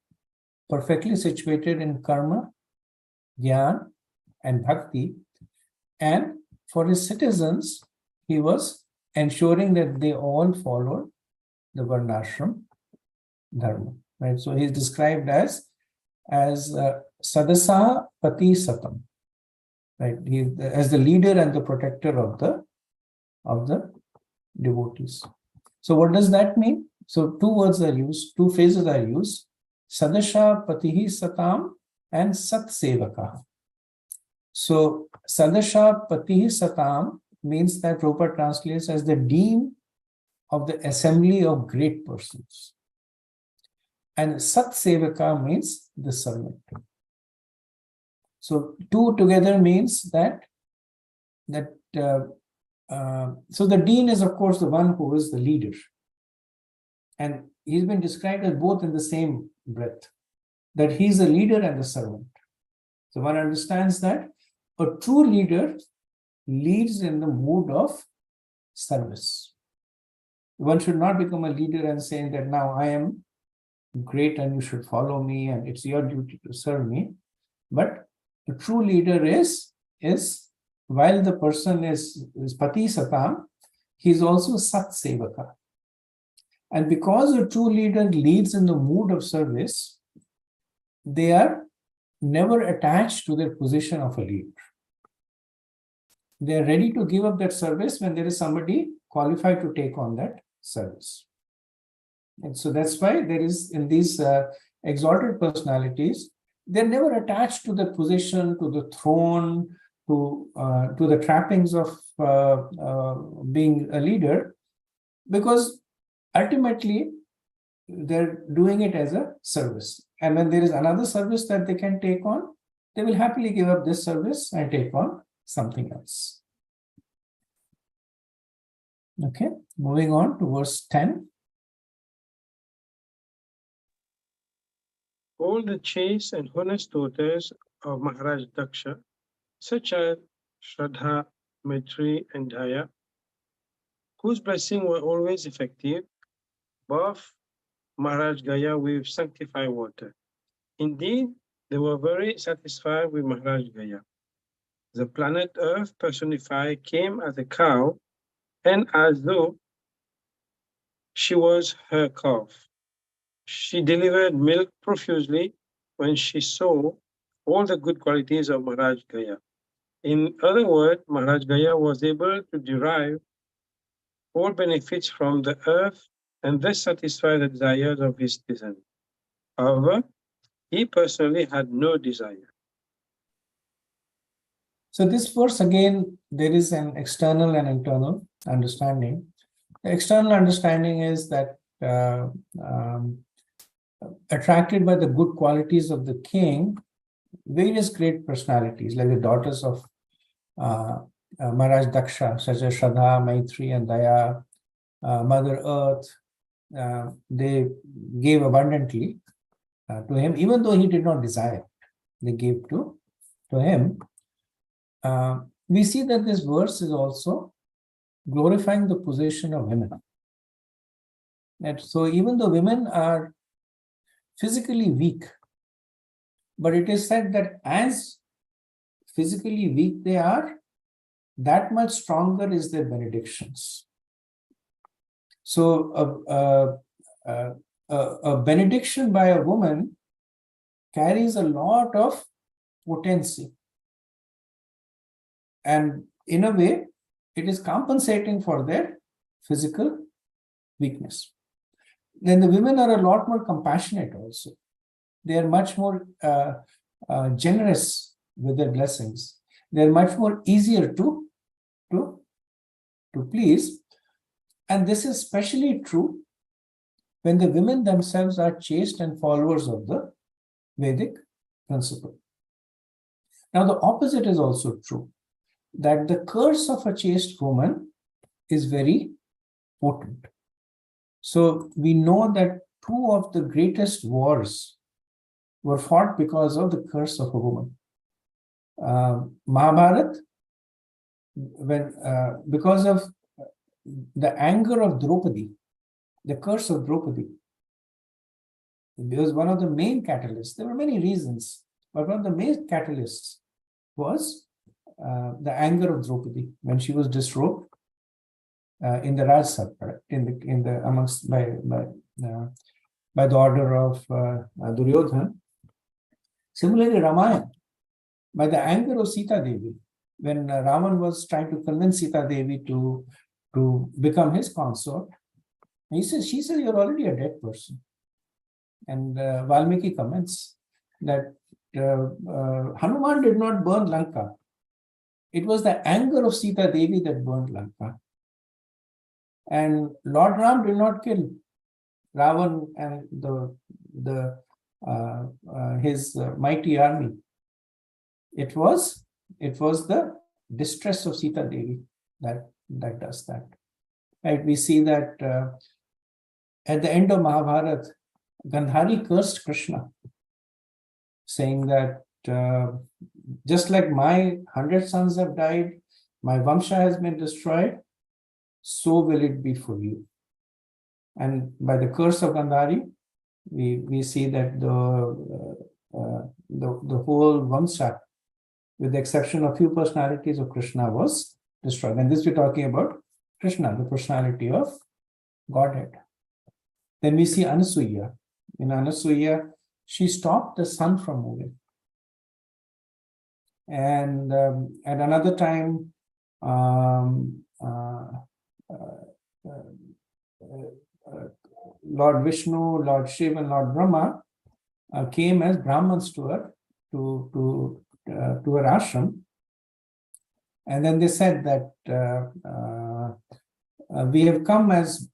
perfectly situated in karma, jnana, and bhakti, and for his citizens, he was ensuring that they all followed the varnashram dharma. Right? So he's described as sadasa pati satam. Right? He as the leader and the protector of the devotees. So what does that mean? So two words are used, two phrases are used: sadasha patihi satam and sat sevaka. So sadasha patihi satam means that Prabhupada translates as the dean of the assembly of great persons. And sat sevaka means the servant. So two together means that so the dean is, of course, the one who is the leader. And he's been described as both in the same breath, that he's a leader and a servant. So one understands that a true leader leads in the mood of service. One should not become a leader and saying that now I am great and you should follow me and it's your duty to serve me. But a true leader is while the person is pati satam, he is also sat sevaka. And because a true leader leads in the mood of service, they are never attached to their position of a leader. They are ready to give up that service when there is somebody qualified to take on that service. And so that's why there is in these exalted personalities, they're never attached to the position, to the throne, to the trappings of being a leader, because ultimately they're doing it as a service. And when there is another service that they can take on, they will happily give up this service and take on something else. Okay, moving on to verse 10. All the chaste and honest daughters of Maharaj Daksha, such as Shraddha, Maitri, and Bhaya, whose blessings were always effective, bathed Maharaj Gaya with sanctified water. Indeed, they were very satisfied with Maharaj Gaya. The planet Earth personified came as a cow, and as though she was her calf. She delivered milk profusely when she saw all the good qualities of Maharaj Gaya. In other words, Maharaj Gaya was able to derive all benefits from the earth and thus satisfy the desires of his citizens. However, he personally had no desire. So this verse, again, there is an external and internal understanding. The external understanding is that attracted by the good qualities of the king, various great personalities, like the daughters of Maharaj Daksha, such as Shraddha, Maitri, and Daya, Mother Earth, they gave abundantly to him, even though he did not desire. They gave to him. We see that this verse is also glorifying the position of women. And so even though women are physically weak, but it is said that as physically weak they are, that much stronger is their benedictions. So a benediction by a woman carries a lot of potency. And in a way, it is compensating for their physical weakness. Then the women are a lot more compassionate also. They are much more generous with their blessings. They are much more easier to please. And this is especially true when the women themselves are chaste and followers of the Vedic principle. Now, the opposite is also true, that the curse of a chaste woman is very potent. So we know that two of the greatest wars were fought because of the curse of a woman. Mahabharat, because of the anger of Draupadi, the curse of Draupadi, it was one of the main catalysts. There were many reasons, but one of the main catalysts was the anger of Draupadi when she was disrobed in the Rajsabha, in the amongst by the order of Duryodhan. Similarly, Ramayana, by the anger of Sita Devi, when Ravan was trying to convince Sita Devi to become his consort, she says, you're already a dead person. And Valmiki comments that Hanuman did not burn Lanka. It was the anger of Sita Devi that burned Lanka. And Lord Ram did not kill Ravan and his mighty army. It was the distress of Sita Devi that does that. Right? We see that at the end of Mahabharata, Gandhari cursed Krishna, saying that just like my 100 sons have died, my Vamsha has been destroyed, so will it be for you. And by the curse of Gandhari, we see that the whole Vamsha, with the exception of few personalities of Krishna, was destroyed. And this we're talking about Krishna, the personality of Godhead. Then we see Anasuya. In Anasuya, she stopped the sun from moving. And at another time, Lord Vishnu, Lord Shiva, and Lord Brahma came as Brahmins to her, to her ashram. And then they said that we have come as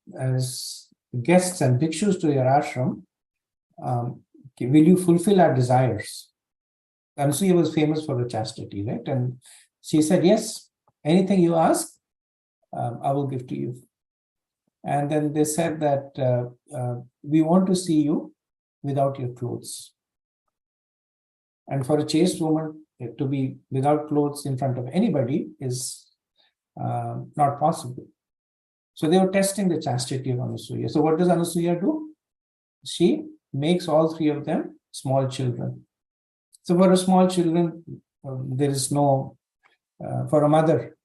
guests and bhikshus to your ashram. Will you fulfill our desires? Anasuya was famous for her chastity, right? And she said, yes, anything you ask, I will give to you. And then they said that we want to see you without your clothes. And for a chaste woman to be without clothes in front of anybody is not possible. So they were testing the chastity of Anasuya. So what does Anasuya do? She makes all three of them small children. So for a small children, there is no, for a mother,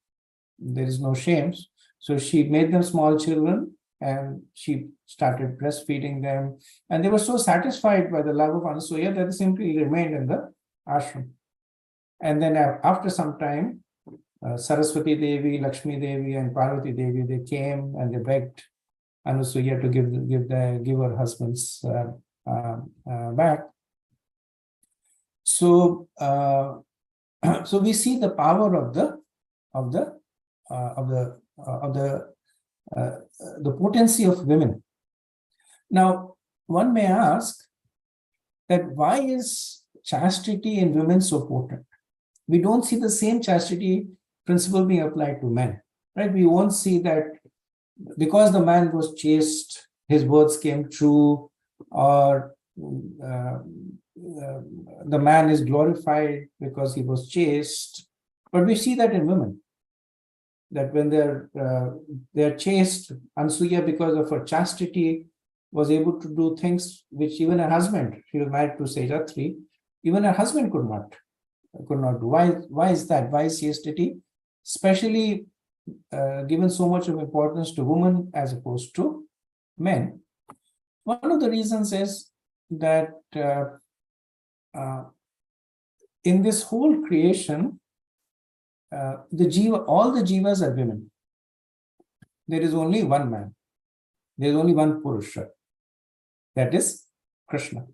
there is no shame. So she made them small children and she started breastfeeding them. And they were so satisfied by the love of Anasuya that they simply remained in the ashram. And then after some time, Saraswati Devi, Lakshmi Devi, and Parvati Devi, they came and they begged Anasuya to give her husbands back. So, so we see the power of the potency of women. Now, one may ask that why is chastity in women so potent? We don't see the same chastity principle being applied to men, right? We won't see that because the man was chaste, his words came true, or the man is glorified because he was chaste. But we see that in women, that when they're chaste, Anasuya, because of her chastity, was able to do things which even her husband, she was married to Sejatri, even her husband could not do. Why is that? Why is chastity especially given so much of importance to women as opposed to men? One of the reasons is that in this whole creation, all the jivas are women. There is only one man. There is only one Purusha. That is Krishna.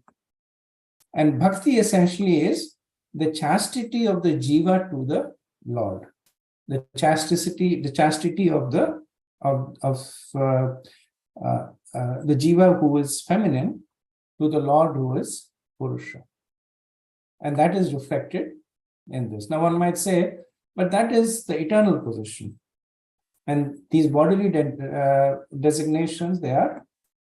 And Bhakti essentially is the chastity of the jiva to the Lord. The chastity of the jiva who is feminine to the Lord who is Purusha. And that is reflected in this. Now one might say, but that is the eternal position. And these bodily designations, they are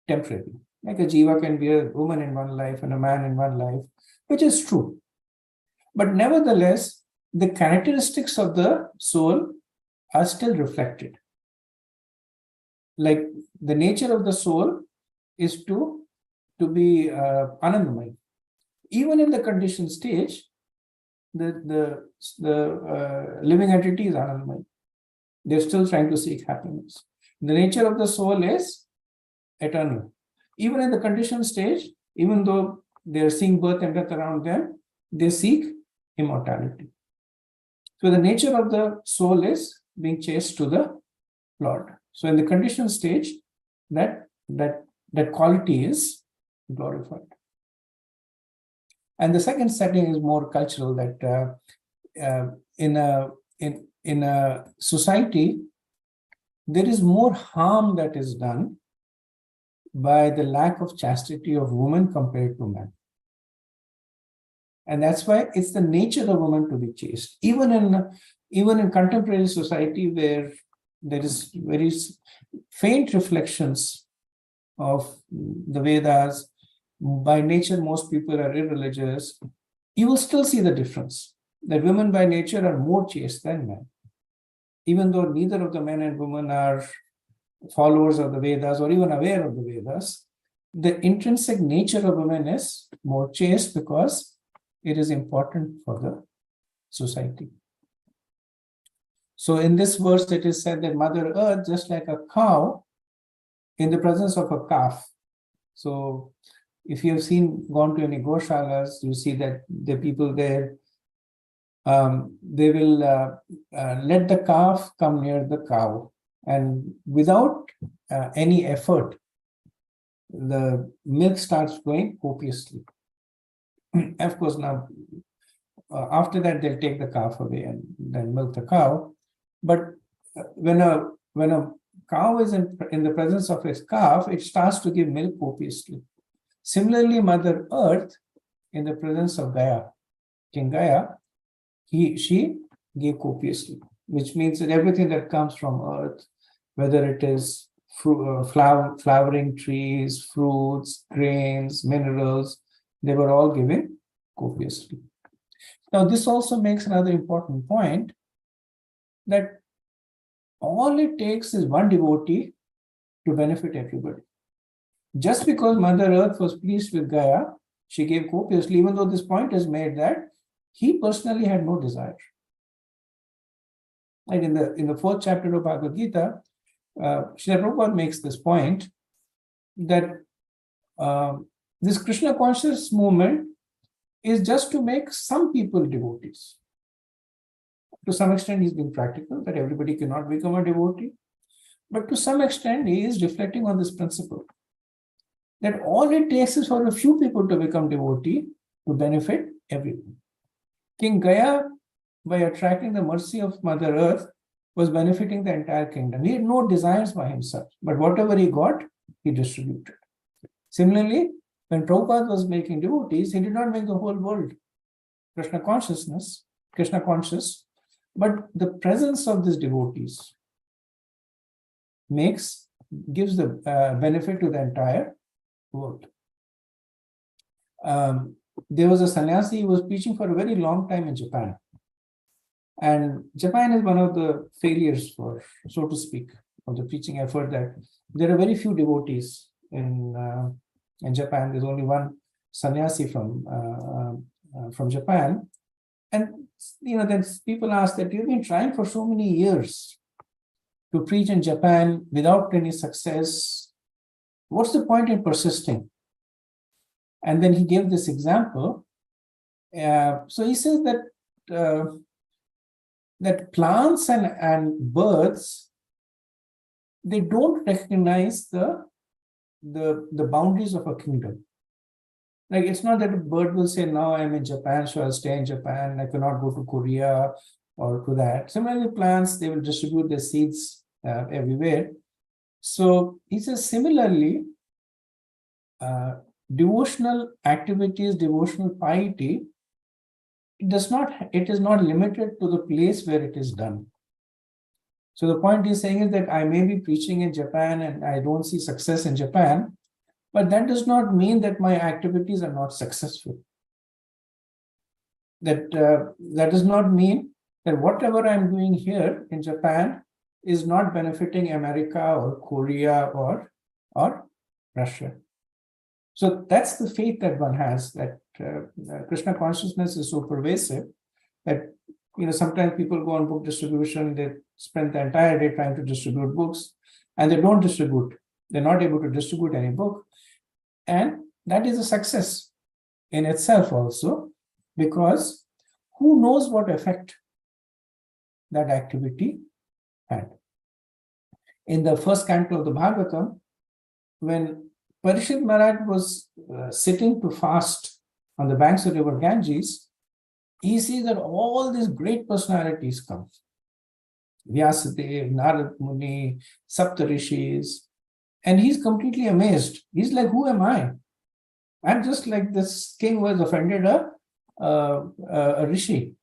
temporary. Like a jiva can be a woman in one life and a man in one life, which is true. But nevertheless, the characteristics of the soul are still reflected. Like the nature of the soul is to be anandamay. Even in the conditioned stage, the living entity is anandamay. They're still trying to seek happiness. The nature of the soul is eternal. Even in the conditioned stage, even though they're seeing birth and death around them, they seek immortality. So the nature of the soul is being chased to the Lord. So in the conditioned stage, that quality is glorified. And the second setting is more cultural, that in a society, there is more harm that is done by the lack of chastity of women compared to men. And that's why it's the nature of women to be chaste. Even in contemporary society, where there is very faint reflections of the Vedas, by nature most people are irreligious, you will still see the difference, that women by nature are more chaste than men. Even though neither of the men and women are followers of the Vedas or even aware of the Vedas, the intrinsic nature of women is more chaste because it is important for the society. So in this verse, it is said that Mother Earth, just like a cow in the presence of a calf. So if you have gone to any goshalas, you see that the people there, they will let the calf come near the cow, and without any effort, the milk starts flowing copiously. Of course, now after that they'll take the calf away and then milk the cow. But when a cow is in the presence of its calf, it starts to give milk copiously. Similarly, Mother Earth, in the presence of Gaya, King Gaya, she gave copiously, which means that everything that comes from earth, whether it is flowering trees, fruits, grains, minerals, they were all given copiously. Now, this also makes another important point, that all it takes is one devotee to benefit everybody. Just because Mother Earth was pleased with Gaya, she gave copiously, even though this point is made that he personally had no desire. Like in the fourth chapter of Bhagavad Gita, Srila Prabhupada makes this point that this Krishna conscious movement is just to make some people devotees. To some extent, he's been practical, that everybody cannot become a devotee. But to some extent, he is reflecting on this principle, that all it takes is for a few people to become devotee to benefit everyone. King Gaya, by attracting the mercy of Mother Earth, was benefiting the entire kingdom. He had no desires by himself, but whatever he got, he distributed. Similarly, when Prabhupada was making devotees, he did not make the whole world Krishna conscious, but the presence of these devotees gives the benefit to the entire world. There was a sannyasi who was preaching for a very long time in Japan. And Japan is one of the failures, for so to speak, of the preaching effort, that there are very few devotees in Japan. There's only one sannyasi from Japan. And then people ask that you've been trying for so many years to preach in Japan without any success. What's the point in persisting? And then he gave this example. So he says that that plants and birds, they don't recognize the boundaries of a kingdom. Like, it's not that a bird will say, now I'm in Japan, so I'll stay in Japan. I cannot go to Korea or to that. Similarly, plants, they will distribute their seeds everywhere. So he says, similarly, devotional activities, devotional piety, it is not limited to the place where it is done. So the point he's saying is that I may be preaching in Japan and I don't see success in Japan, But that does not mean that my activities are not successful. That does not mean that whatever I'm doing here in Japan is not benefiting America or Korea or Russia. So that's the faith that one has, that Krishna consciousness is so pervasive that sometimes people go on book distribution, they spend the entire day trying to distribute books, and they don't distribute. They're not able to distribute any book. And that is a success in itself also, because who knows what effect that activity had. In the first canto of the Bhagavatam, when Parishit Maharaj was sitting to fast on the banks of the river Ganges, he sees that all these great personalities come. Vyasadeva, Narad Muni, Saptarishis, and he's completely amazed. He's like, who am I? I'm just like this king who has offended a rishi.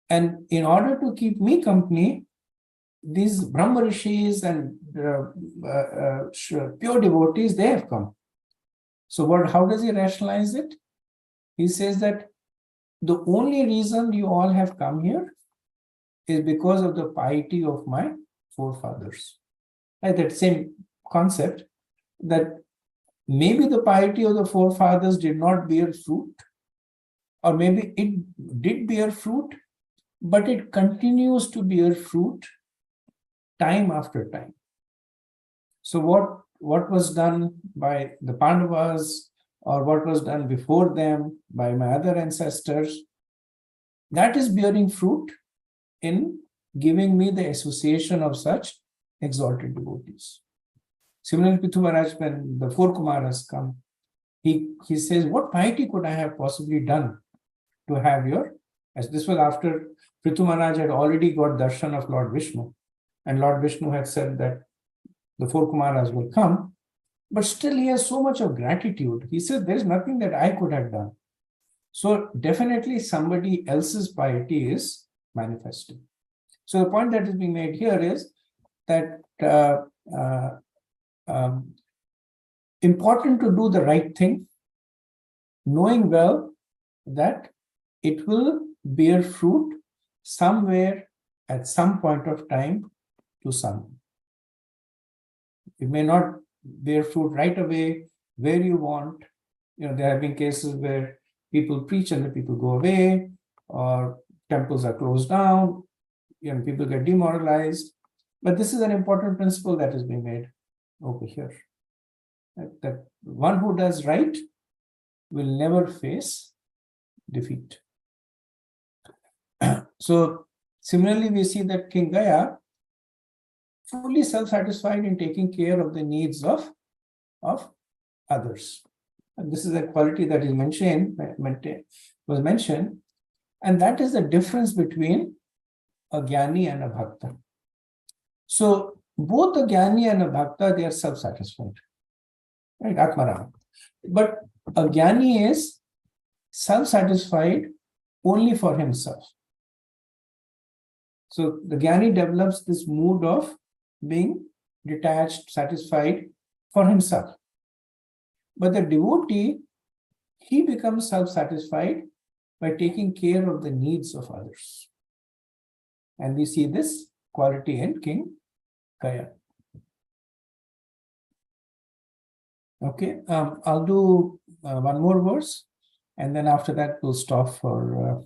And in order to keep me company, these Brahma rishis and pure devotees, they have come. So how does he rationalize it? He says that the only reason you all have come here is because of the piety of my forefathers. Right? That same concept, that maybe the piety of the forefathers did not bear fruit, or maybe it did bear fruit, but it continues to bear fruit time after time. So what was done by the Pandavas, or what was done before them by my other ancestors, that is bearing fruit in giving me the association of such exalted devotees. Similarly, Prithu Maharaj, when the four Kumaras come, he says, what piety could I have possibly done to have as this was after Prithu Maharaj had already got darshan of Lord Vishnu, and Lord Vishnu had said that the four Kumaras will come, but still he has so much of gratitude. He says, there's nothing that I could have done. So definitely somebody else's piety is manifesting. So the point that is being made here is that important to do the right thing, knowing well that it will bear fruit somewhere at some point of time to someone. It may not bear fruit right away where you want. There have been cases where people preach and the people go away, or temples are closed down, people get demoralized. But this is an important principle that is being made over here. That one who does right will never face defeat. So similarly, we see that King Gaya, fully self-satisfied in taking care of the needs of others. And this is a quality that is was mentioned, and that is the difference between a Jnani and a Bhakta. So both a Jnani and a Bhakta, they are self-satisfied, right? Atmaram. But a Jnani is self-satisfied only for himself. So the Jnani develops this mood of being detached, satisfied for himself. But the devotee, he becomes self-satisfied by taking care of the needs of others. And we see this quality in King Gaya. Okay, I'll do one more verse, and then after that we'll stop for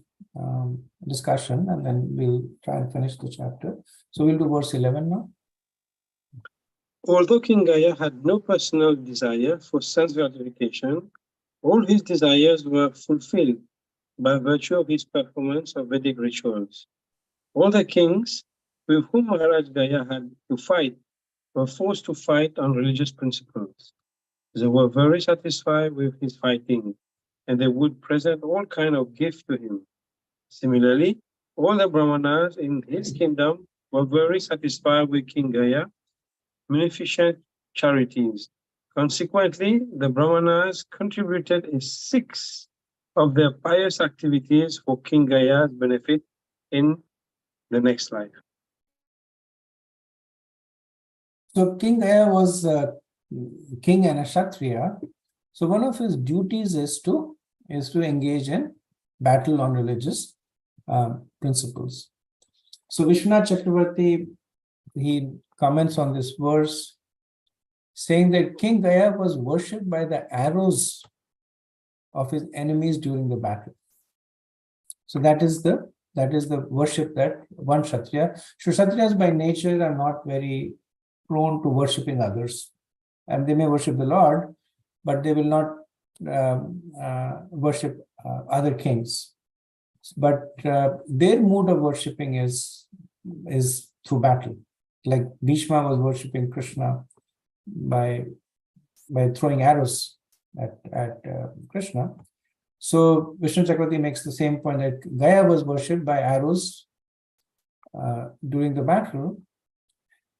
discussion, and then we'll try and finish the chapter. So we'll do verse 11 now. Although King Gaya had no personal desire for sense gratification, all his desires were fulfilled by virtue of his performance of Vedic rituals. All the kings with whom Maharaj Gaya had to fight were forced to fight on religious principles. They were very satisfied with his fighting, and they would present all kinds of gifts to him. Similarly, all the Brahmanas in his kingdom were very satisfied with King Gaya, munificent charities. Consequently, the Brahmanas contributed a sixth of their pious activities for King Gaya's benefit in the next life. So King Gaya was king and a Kshatriya, so one of his duties is to engage in battle on religious principles. So Vishwanath Chakravarti, he comments on this verse, saying that King Gaya was worshipped by the arrows of his enemies during the battle. So that is the worship that one Kshatriya. So Kshatriyas by nature are not very prone to worshipping others, and they may worship the Lord, but they will not worship other kings. But their mode of worshipping is through battle. Like Bhishma was worshipping Krishna by throwing arrows at Krishna. So Vishnu Chakravarti makes the same point that Gaya was worshipped by arrows during the battle,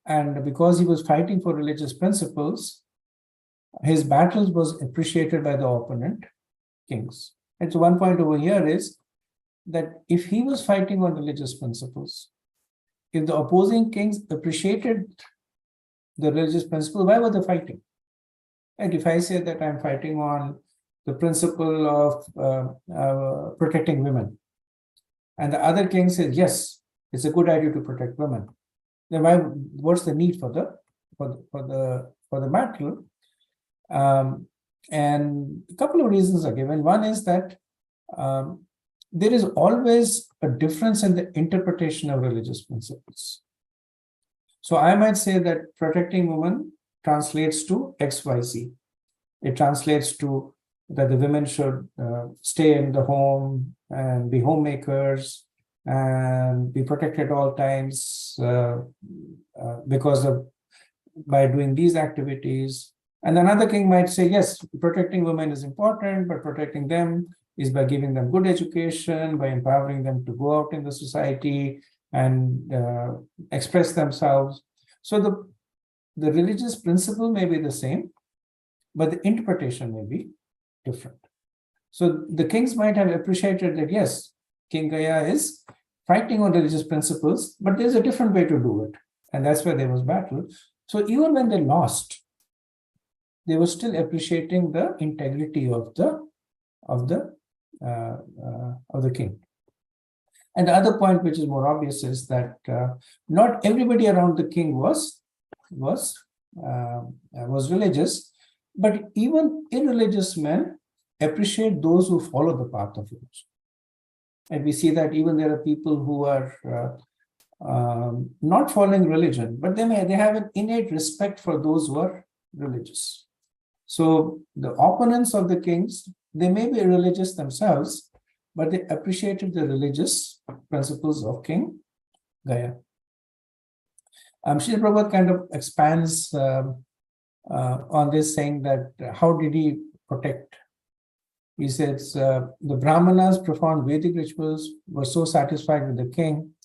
and because he was fighting for religious principles, his battles was appreciated by the opponent kings. And so one point over here is that if he was fighting on religious principles, if the opposing kings appreciated the religious principle, why were they fighting? And if I say that I'm fighting on the principle of protecting women, and the other king says, yes, it's a good idea to protect women, then what's the need for the battle? And a couple of reasons are given. One is that there is always a difference in the interpretation of religious principles. So I might say that protecting women translates to XYZ. It translates to that the women should stay in the home and be homemakers and be protected at all times because of by doing these activities. And another king might say, yes, protecting women is important, but protecting them is by giving them good education, by empowering them to go out in the society and express themselves. So the religious principle may be the same, but the interpretation may be different. So the kings might have appreciated that, yes, King Gaya is fighting on religious principles, but there's a different way to do it. And that's where there was battle. So even when they lost, they were still appreciating the integrity of the king. And the other point, which is more obvious, is that not everybody around the king was religious, but even irreligious men appreciate those who follow the path of religion. And we see that even there are people who are not following religion, but they have an innate respect for those who are religious. So the opponents of the kings, they may be religious themselves, but they appreciated the religious principles of King Gaya. Srila Prabhupada kind of expands on this, saying that how did he protect? He says, the Brahmanas performed Vedic rituals, were so satisfied with the king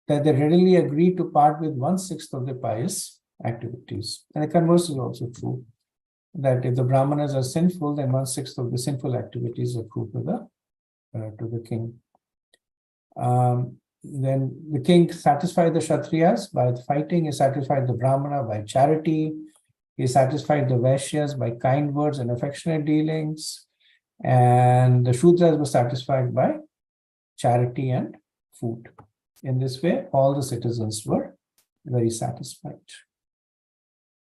that they readily agreed to part with 1/6 of the pious activities. And the converse is also true, that if the Brahmanas are sinful, then 1/6 of the sinful activities accrue to the king. Then the king satisfied the Kshatriyas by fighting, he satisfied the Brahmana by charity, he satisfied the Vaishyas by kind words and affectionate dealings, and the Shudras were satisfied by charity and food. In this way, all the citizens were very satisfied.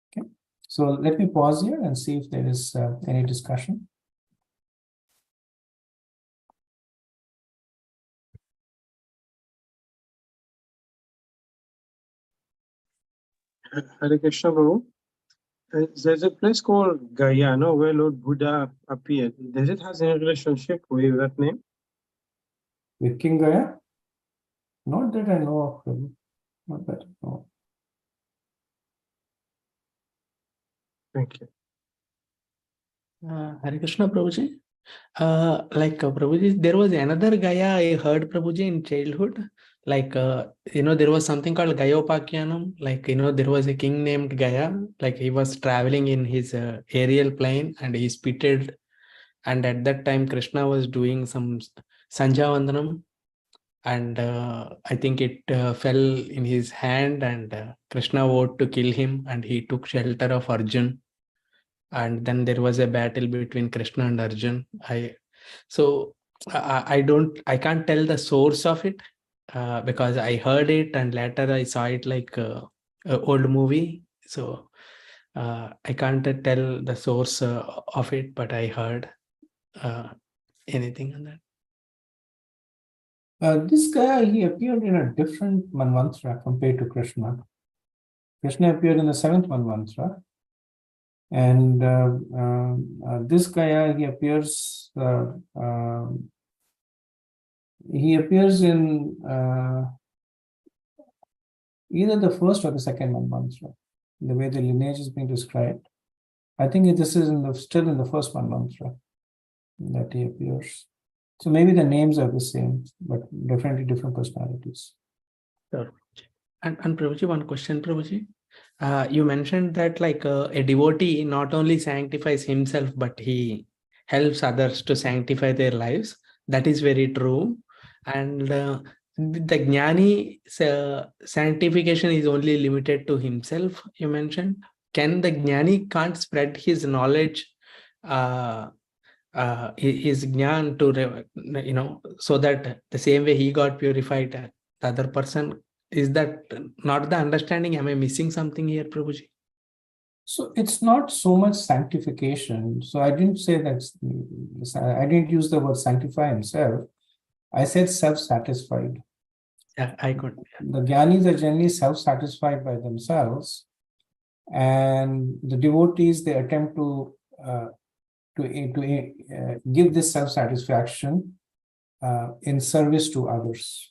Okay, so let me pause here and see if there is any discussion. Hare Krishna, Prabhu. There's a place called Gaya, no, where Lord Buddha appeared. Does it have any relationship with that name? With King Gaya? Not that I know of. Not that I know. Thank you. Hare Krishna, Prabhuji. Prabhuji, there was another Gaya I heard, Prabhuji, in childhood. There was something called Gayopakyanam. There was a king named Gaya. He was traveling in his aerial plane and he spitted. And at that time, Krishna was doing some Sanjavandanam. And I think it fell in his hand and Krishna vowed to kill him and he took shelter of Arjun. and then there was a battle between Krishna and Arjun. I can't tell the source of it because I heard it and later I saw it like a old movie. So I can't tell the source of it, but I heard anything on that. This guy, he appeared in a different Manvantara compared to Krishna. Krishna appeared in the 7th Manvantara. And this guy, he appears in either the first or the second Manvantara, the way the lineage is being described. I think this is still in the first Manvantara that he appears. So maybe the names are the same, but definitely different personalities. Sure. And Prabhuji, one question, Prabhuji. You mentioned that like a devotee not only sanctifies himself, but he helps others to sanctify their lives. That is very true. And the Jnani sanctification is only limited to himself, you mentioned. Can the Jnani can't spread his knowledge, his Jnan to, so that the same way he got purified, the other person, is that not the understanding? Am I missing something here, Prabhuji? So it's not so much sanctification. So I didn't say that, I didn't use the word sanctify himself. I said self-satisfied. Yeah, I could. The Jnanis are generally self-satisfied by themselves. And the devotees, they attempt to give this self-satisfaction in service to others.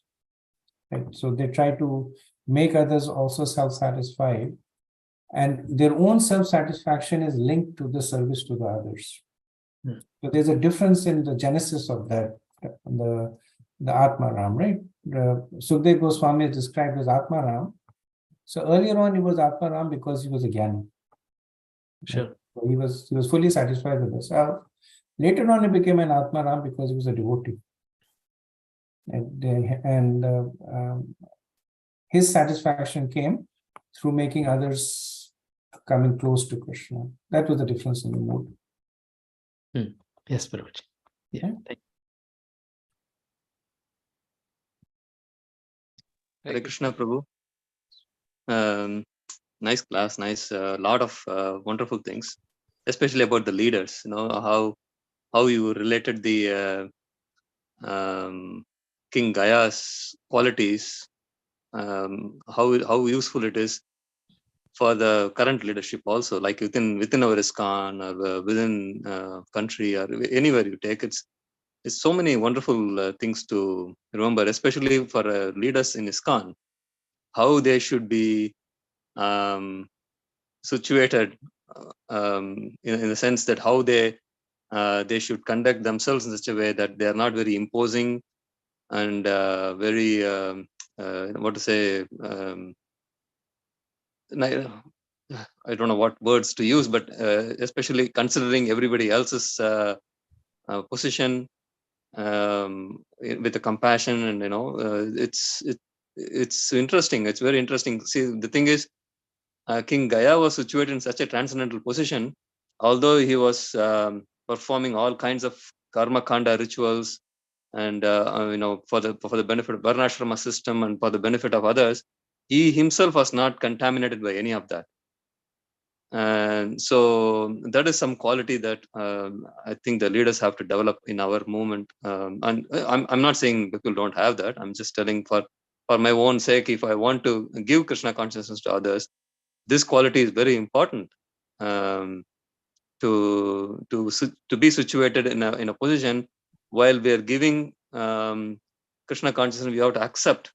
Right? So they try to make others also self-satisfied, and their own self-satisfaction is linked to the service to the others. So there's a difference in the genesis of that, the Atmaram, right? Sukdev Goswami is described as Atmaram. So earlier on, he was Atmaram because he was a Jnani. Sure. So he was fully satisfied with himself. Later on, he became an Atmaram because he was a devotee. And his satisfaction came through making others coming close to Krishna. That was the difference in the mood. Yes, Prabhuji. Yeah. Okay. Hare Krishna, Prabhu. Nice class, nice, lot of wonderful things, especially about the leaders. How you related the King Gaya's qualities, how useful it is for the current leadership also, like within our ISKCON or within country or anywhere you take. It's so many wonderful things to remember, especially for leaders in ISKCON, how they should be situated in the sense that how they should conduct themselves in such a way that they are not very imposing and very what to say, I don't know what words to use, but especially considering everybody else's position with the compassion, and it's interesting. It's very interesting. See, the thing is, King Gaya was situated in such a transcendental position, although he was performing all kinds of karma kanda rituals, and for the benefit of Varnashrama system and for the benefit of others. He himself was not contaminated by any of that. And so that is some quality that I think the leaders have to develop in our movement. And I'm not saying people don't have that. I'm just telling for my own sake, if I want to give Krishna consciousness to others, this quality is very important. To be situated in a position while we are giving Krishna consciousness, we have to accept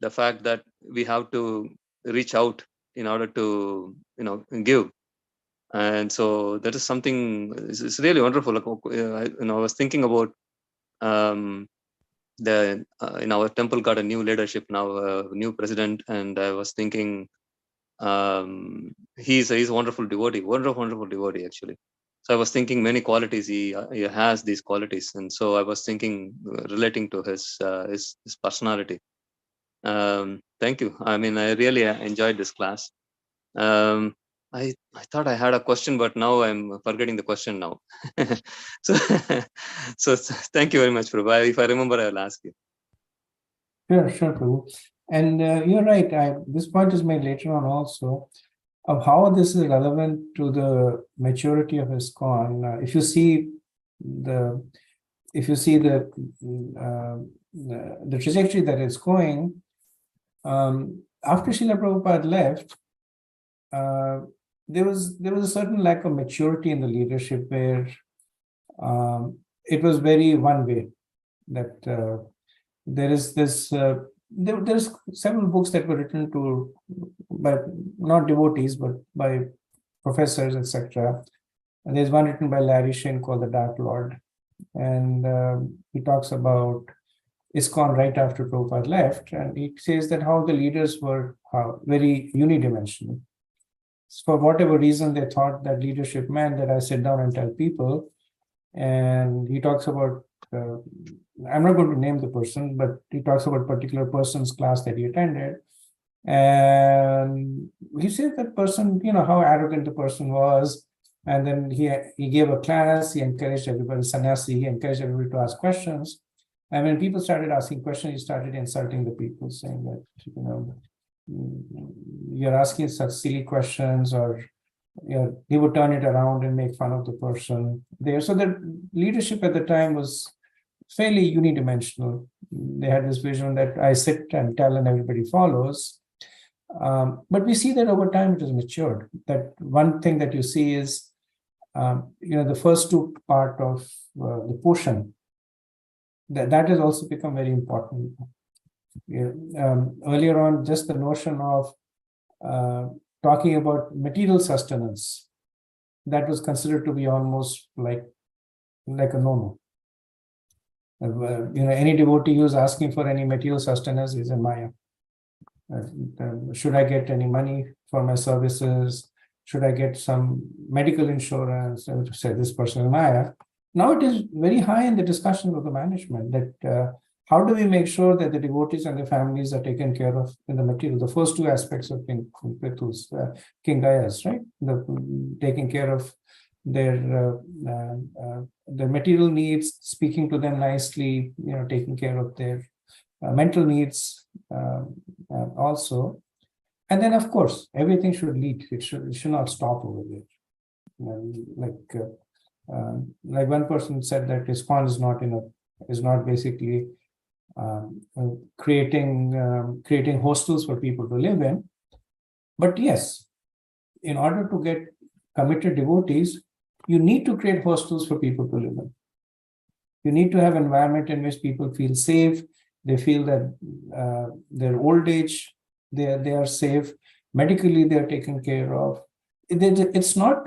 the fact that we have to reach out in order to give. And so that is something, it's really wonderful. I was thinking about in our temple got a new leadership now, a new president, and I was thinking he's a wonderful devotee, wonderful devotee actually. So I was thinking many qualities he has these qualities, and so I was thinking relating to his personality. Thank you. I mean, I really enjoyed this class. I thought I had a question, but now I'm forgetting the question now. so, thank you very much, Prabhu. If I remember, I'll ask you. Sure, Prabhu. And you're right. This point is made later on also of how this is relevant to the maturity of ISKCON. If you see the trajectory that it's going, after Srila Prabhupada left, there was a certain lack of maturity in the leadership where it was very one way. That there's several books that were written by not devotees but by professors, etc. And there's one written by Larry Shin called The Dark Lord, and he talks about ISKCON right after Prabhupada left, and he says that how the leaders were very unidimensional. For whatever reason, they thought that leadership meant that I sit down and tell people. And he talks about, I'm not going to name the person, but he talks about a particular person's class that he attended. And he said that person, how arrogant the person was. And then he gave a class, he encouraged everybody, sannyasi, he encouraged everybody to ask questions. And when people started asking questions, he started insulting the people, saying that, you're asking such silly questions, or he would turn it around and make fun of the person there. So the leadership at the time was fairly unidimensional. They had this vision that I sit and tell and everybody follows. But we see that over time it has matured. That one thing that you see is, the first two part of the portion, that has also become very important. Earlier on, just the notion of talking about material sustenance, that was considered to be almost like a no-no. Any devotee who's asking for any material sustenance is a Maya. Should I get any money for my services? Should I get some medical insurance? I would say this person is Maya. Now it is very high in the discussion of the management that how do we make sure that the devotees and the families are taken care of in the material? The first two aspects of King Gayas, right? Taking care of their material needs, speaking to them nicely, taking care of their mental needs also. And then, of course, everything should lead. It should not stop over there. Like one person said that ISKCON is not basically creating hostels for people to live in. But yes, in order to get committed devotees, you need to create hostels for people to live in. You need to have an environment in which people feel safe. They feel that their old age, they are safe. Medically, they are taken care of. It's not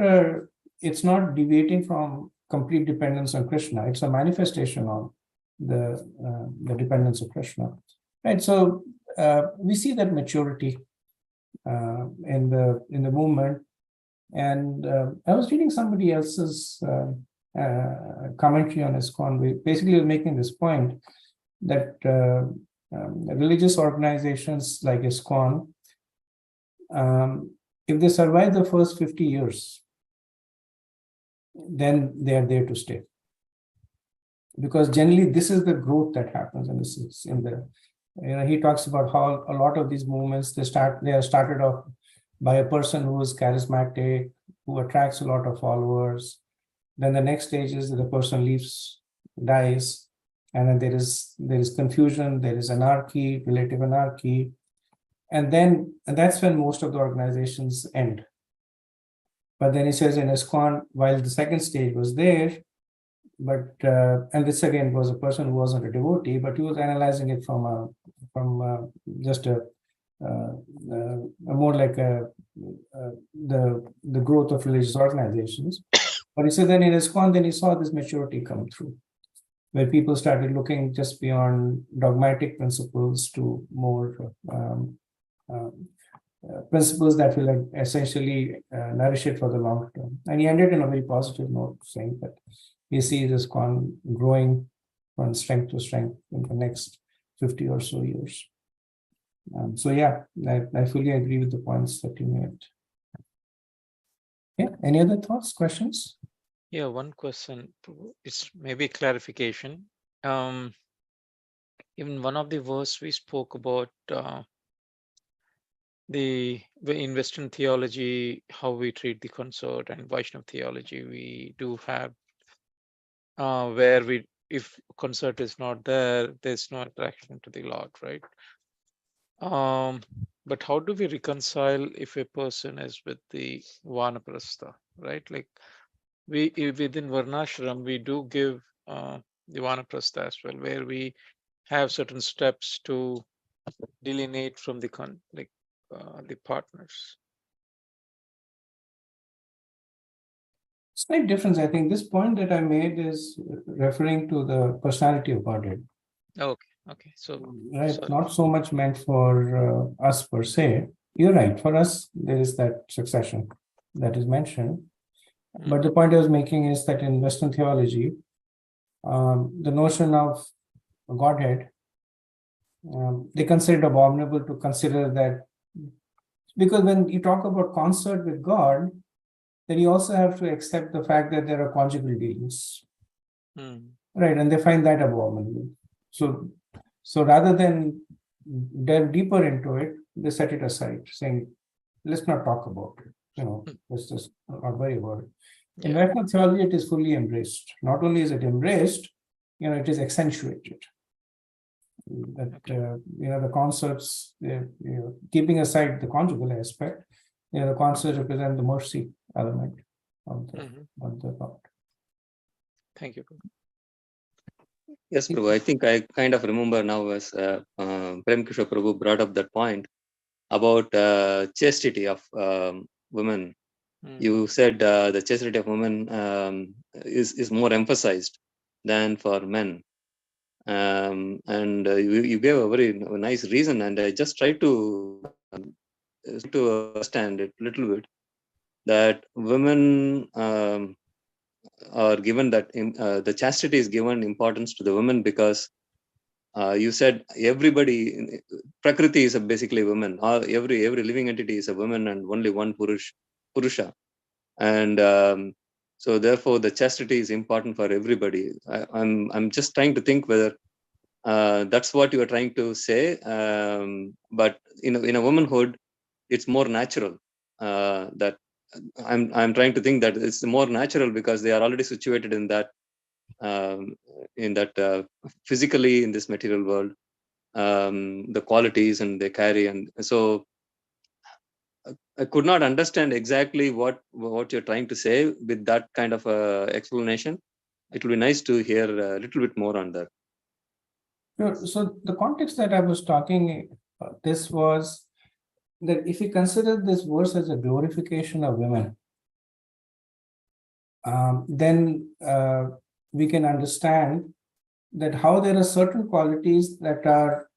deviating from complete dependence on Krishna. It's a manifestation of the dependence of Krishna, right? So we see that maturity in the movement. And I was reading somebody else's commentary on ISKCON. We basically were making this point that religious organizations like ISKCON, if they survive the first 50 years, then they are there to stay. Because generally, this is the growth that happens, and this is in the. He talks about how a lot of these movements they are started off by a person who is charismatic, who attracts a lot of followers. Then the next stage is that the person dies, and then there is confusion, there is anarchy, relative anarchy, and that's when most of the organizations end. But then he says in ISKCON, while the second stage was there, but and this again was a person who wasn't a devotee, but he was analyzing it from just a more like the growth of religious organizations. But he said then in ISKCON, then he saw this maturity come through, where people started looking just beyond dogmatic principles to more principles that will essentially nourish it for the long term. And he ended in a very positive note, saying that he sees ISKCON growing from strength to strength in the next 50 or so years. So yeah, I fully agree with the points that you made. Yeah, any other thoughts, questions? Yeah, one question. It's maybe clarification. In one of the verse we spoke about in Western theology, how we treat the consort, and Vaishnava theology, we do have where if consort is not there, there's no attraction to the Lord, right? But how do we reconcile if a person is with the Vanaprastha, right? Like within Varnashram, we do give the Vanaprastha as well, where we have certain steps to delineate from the partners. Slight difference. I think this point that I made is referring to the personality of Godhead. Okay. So Right, sorry. not so much meant for us per se. You're right. For us, there is that succession that is mentioned. But the point I was making is that in Western theology, the notion of Godhead, they consider it abominable to consider that, because when you talk about consort with God, then you also have to accept the fact that there are conjugal dealings, right? And they find that abominable. So rather than delve deeper into it, they set it aside, saying, let's not talk about it. Let's just not worry about it. In Vaishnava theology, it is fully embraced. Not only is it embraced, it is accentuated. That the concepts, keeping aside the conjugal aspect, the concepts represent the mercy element of the thought. Thank you. Yes, Prabhu. I think I kind of remember now as Prem Kishore Prabhu brought up that point about chastity of women. You said the chastity of women is more emphasized than for men. And you gave a very nice reason, and I just tried to understand it a little bit, that women are given that the chastity is given importance to the women because you said everybody, Prakriti is basically women. Every living entity is a woman and only one Purusha. And so therefore the chastity is important for everybody. I'm just trying to think whether that's what you are trying to say. But in a womanhood, it's more natural. That I'm trying to think that it's more natural because they are already situated in that physically in this material world, the qualities and they carry, and so I could not understand exactly what you're trying to say with that kind of explanation. It will be nice to hear a little bit more on that. Sure. So the context that I was talking, this was that if you consider this verse as a glorification of women, then we can understand that how there are certain qualities that are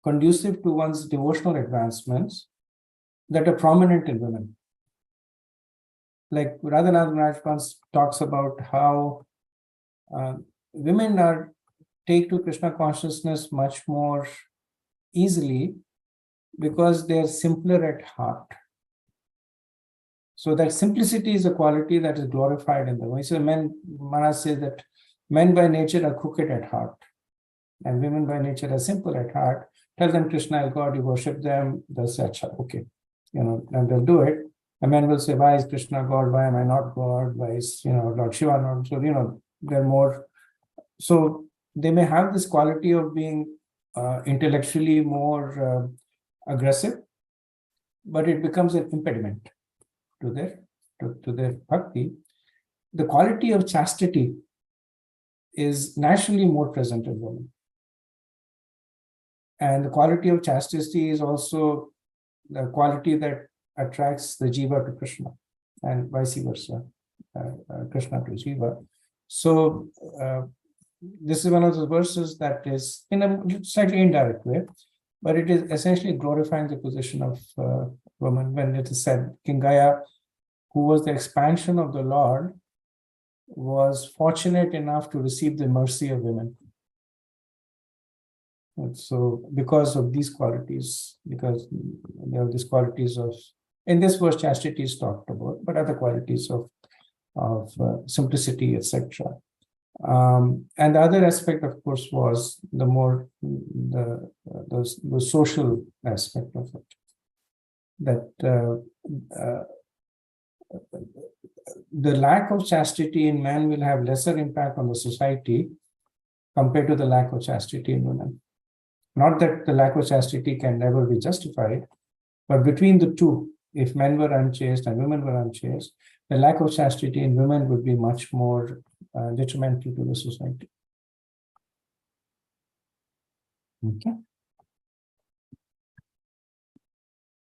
conducive to one's devotional advancements that are prominent in women. Like Radhanath Maharaj talks about how women take to Krishna consciousness much more easily because they're simpler at heart. So that simplicity is a quality that is glorified in them. So Maharaj says that men by nature are crooked at heart, and women by nature are simple at heart. Tell them Krishna is God, you worship them, they'll say, okay, and they'll do it. And men will say, why is Krishna God? Why am I not God? Why is Lord Shiva not? So they're more. So they may have this quality of being intellectually more aggressive, but it becomes an impediment to their bhakti. The quality of chastity is naturally more present in women. And the quality of chastity is also the quality that attracts the jiva to Krishna and vice versa, Krishna to jiva. So this is one of those verses that is in a slightly indirect way, but it is essentially glorifying the position of woman when it is said, King Gaya, who was the expansion of the Lord, was fortunate enough to receive the mercy of women. And so because of these qualities, because there are these qualities of In this verse, chastity is talked about, but other qualities of simplicity, etc. And the other aspect, of course, was the social aspect of it. That the lack of chastity in man will have lesser impact on the society compared to the lack of chastity in women. Not that the lack of chastity can never be justified, but between the two, if men were unchaste and women were unchaste, the lack of chastity in women would be much more detrimental to the society. Okay.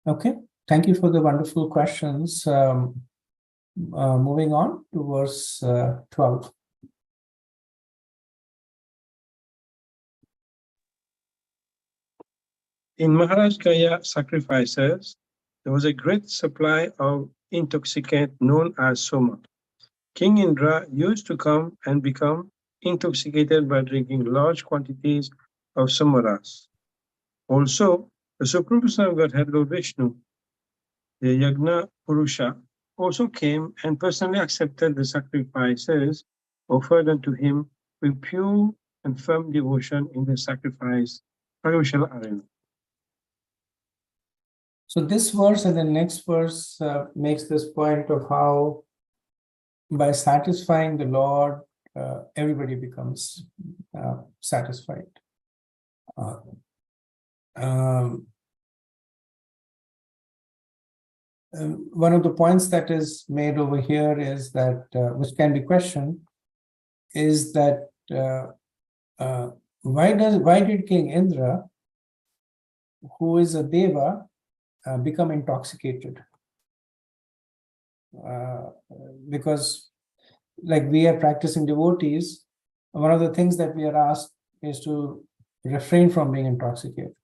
Okay. Thank you for the wonderful questions. Moving on to verse 12. In Maharaj Gaya sacrifices, there was a great supply of intoxicant known as soma. King Indra used to come and become intoxicated by drinking large quantities of somaras. Also, the Supreme Person of Godhead, Lord Vishnu, the Yagna Purusha, also came and personally accepted the sacrifices offered unto him with pure and firm devotion in the sacrificial arena. So this verse and the next verse makes this point of how by satisfying the Lord, everybody becomes satisfied. One of the points that is made over here is that, which can be questioned, is that why did King Indra, who is a deva, become intoxicated? Because like we are practicing devotees, one of the things that we are asked is to refrain from being intoxicated.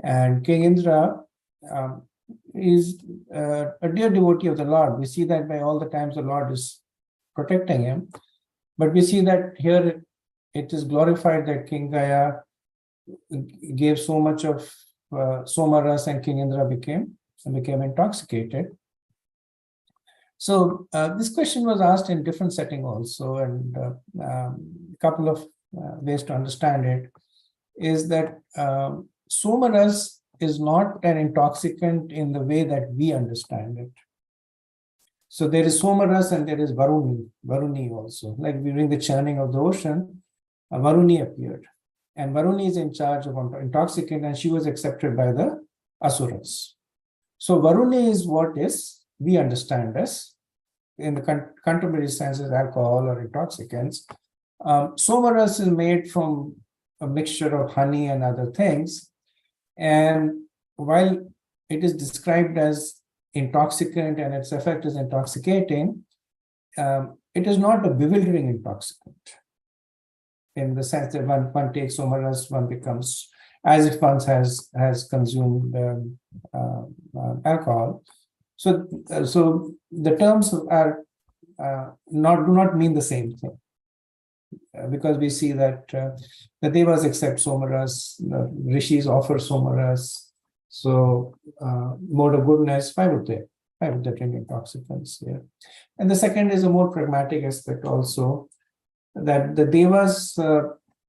And King Indra is a dear devotee of the Lord. We see that by all the times the Lord is protecting him. But we see that here it is glorified that King Gaya gave so much of somaras and King Indra became intoxicated. So this question was asked in different setting also, and a couple of ways to understand it is that somaras is not an intoxicant in the way that we understand it. So there is somaras and there is Varuni also. Like during the churning of the ocean, Varuni appeared. And Varuni is in charge of intoxicant, and she was accepted by the Asuras. So Varuni is what is we understand as, in the contemporary sense, as alcohol or intoxicants. Somaras is made from a mixture of honey and other things. And while it is described as intoxicant and its effect is intoxicating, it is not a bewildering intoxicant. In the sense that one takes somaras, one becomes as if one has consumed alcohol. So the terms are do not mean the same thing, because we see that the devas accept somaras, the rishis offer somaras. So mode of goodness, why would they drink intoxicants here? And the second is a more pragmatic aspect also, that the devas,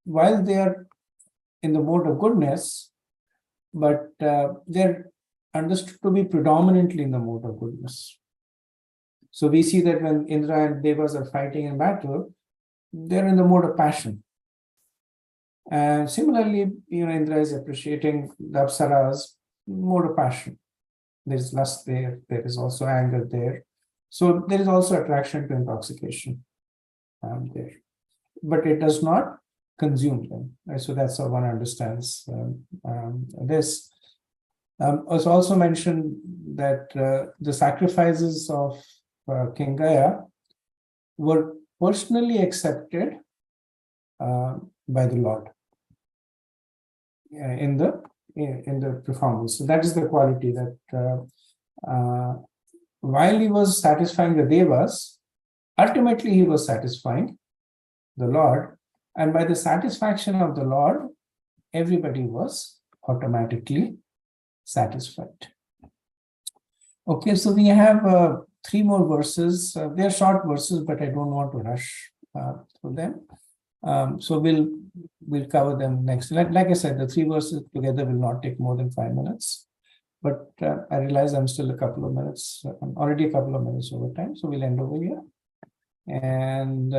while they are in the mode of goodness, but they're understood to be predominantly in the mode of goodness. So we see that when Indra and devas are fighting in battle, they're in the mode of passion. And similarly, Indra is appreciating the Apsaras, mode of passion. There's lust there, there is also anger there. So there is also attraction to intoxication there. But it does not consume them. Right? So that's how one understands this. It's also mentioned that the sacrifices of King Gaya were personally accepted by the Lord in the performance. So that is the quality that while he was satisfying the devas, ultimately he was satisfying the Lord, and by the satisfaction of the Lord, everybody was automatically satisfied. Okay, so we have 3 more verses. They're short verses, but I don't want to rush through them. So we'll cover them next. Like I said, the 3 verses together will not take more than 5 minutes. But I realize I'm still a couple of minutes. I'm already a couple of minutes over time, so we'll end over here. And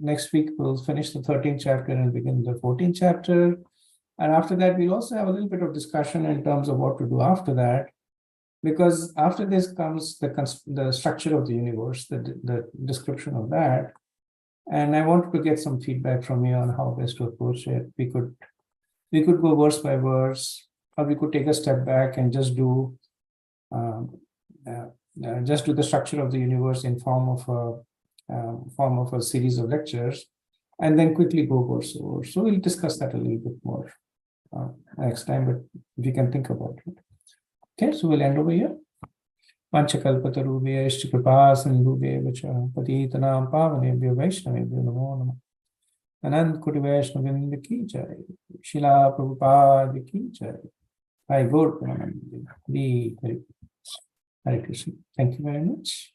next week we'll finish the 13th chapter and begin the 14th chapter. And after that, we'll also have a little bit of discussion in terms of what to do after that. Because after this comes the structure of the universe, the description of that. And I wanted to get some feedback from you on how best to approach it. We could go verse by verse, or we could take a step back and just do the structure of the universe in form of a series of lectures, and then quickly go verse over. So we'll discuss that a little bit more next time, but if you can think about it. Okay, so we'll end over here. Panchakalpatarubhya kripa sindhubhya vacha patitanam pavanebhyo vaishnavebhyo namo namah. Anand Koti Vaishnavinda ki jai. Srila Prabhupada ki jai. By God, Hare Krishna. Thank you very much.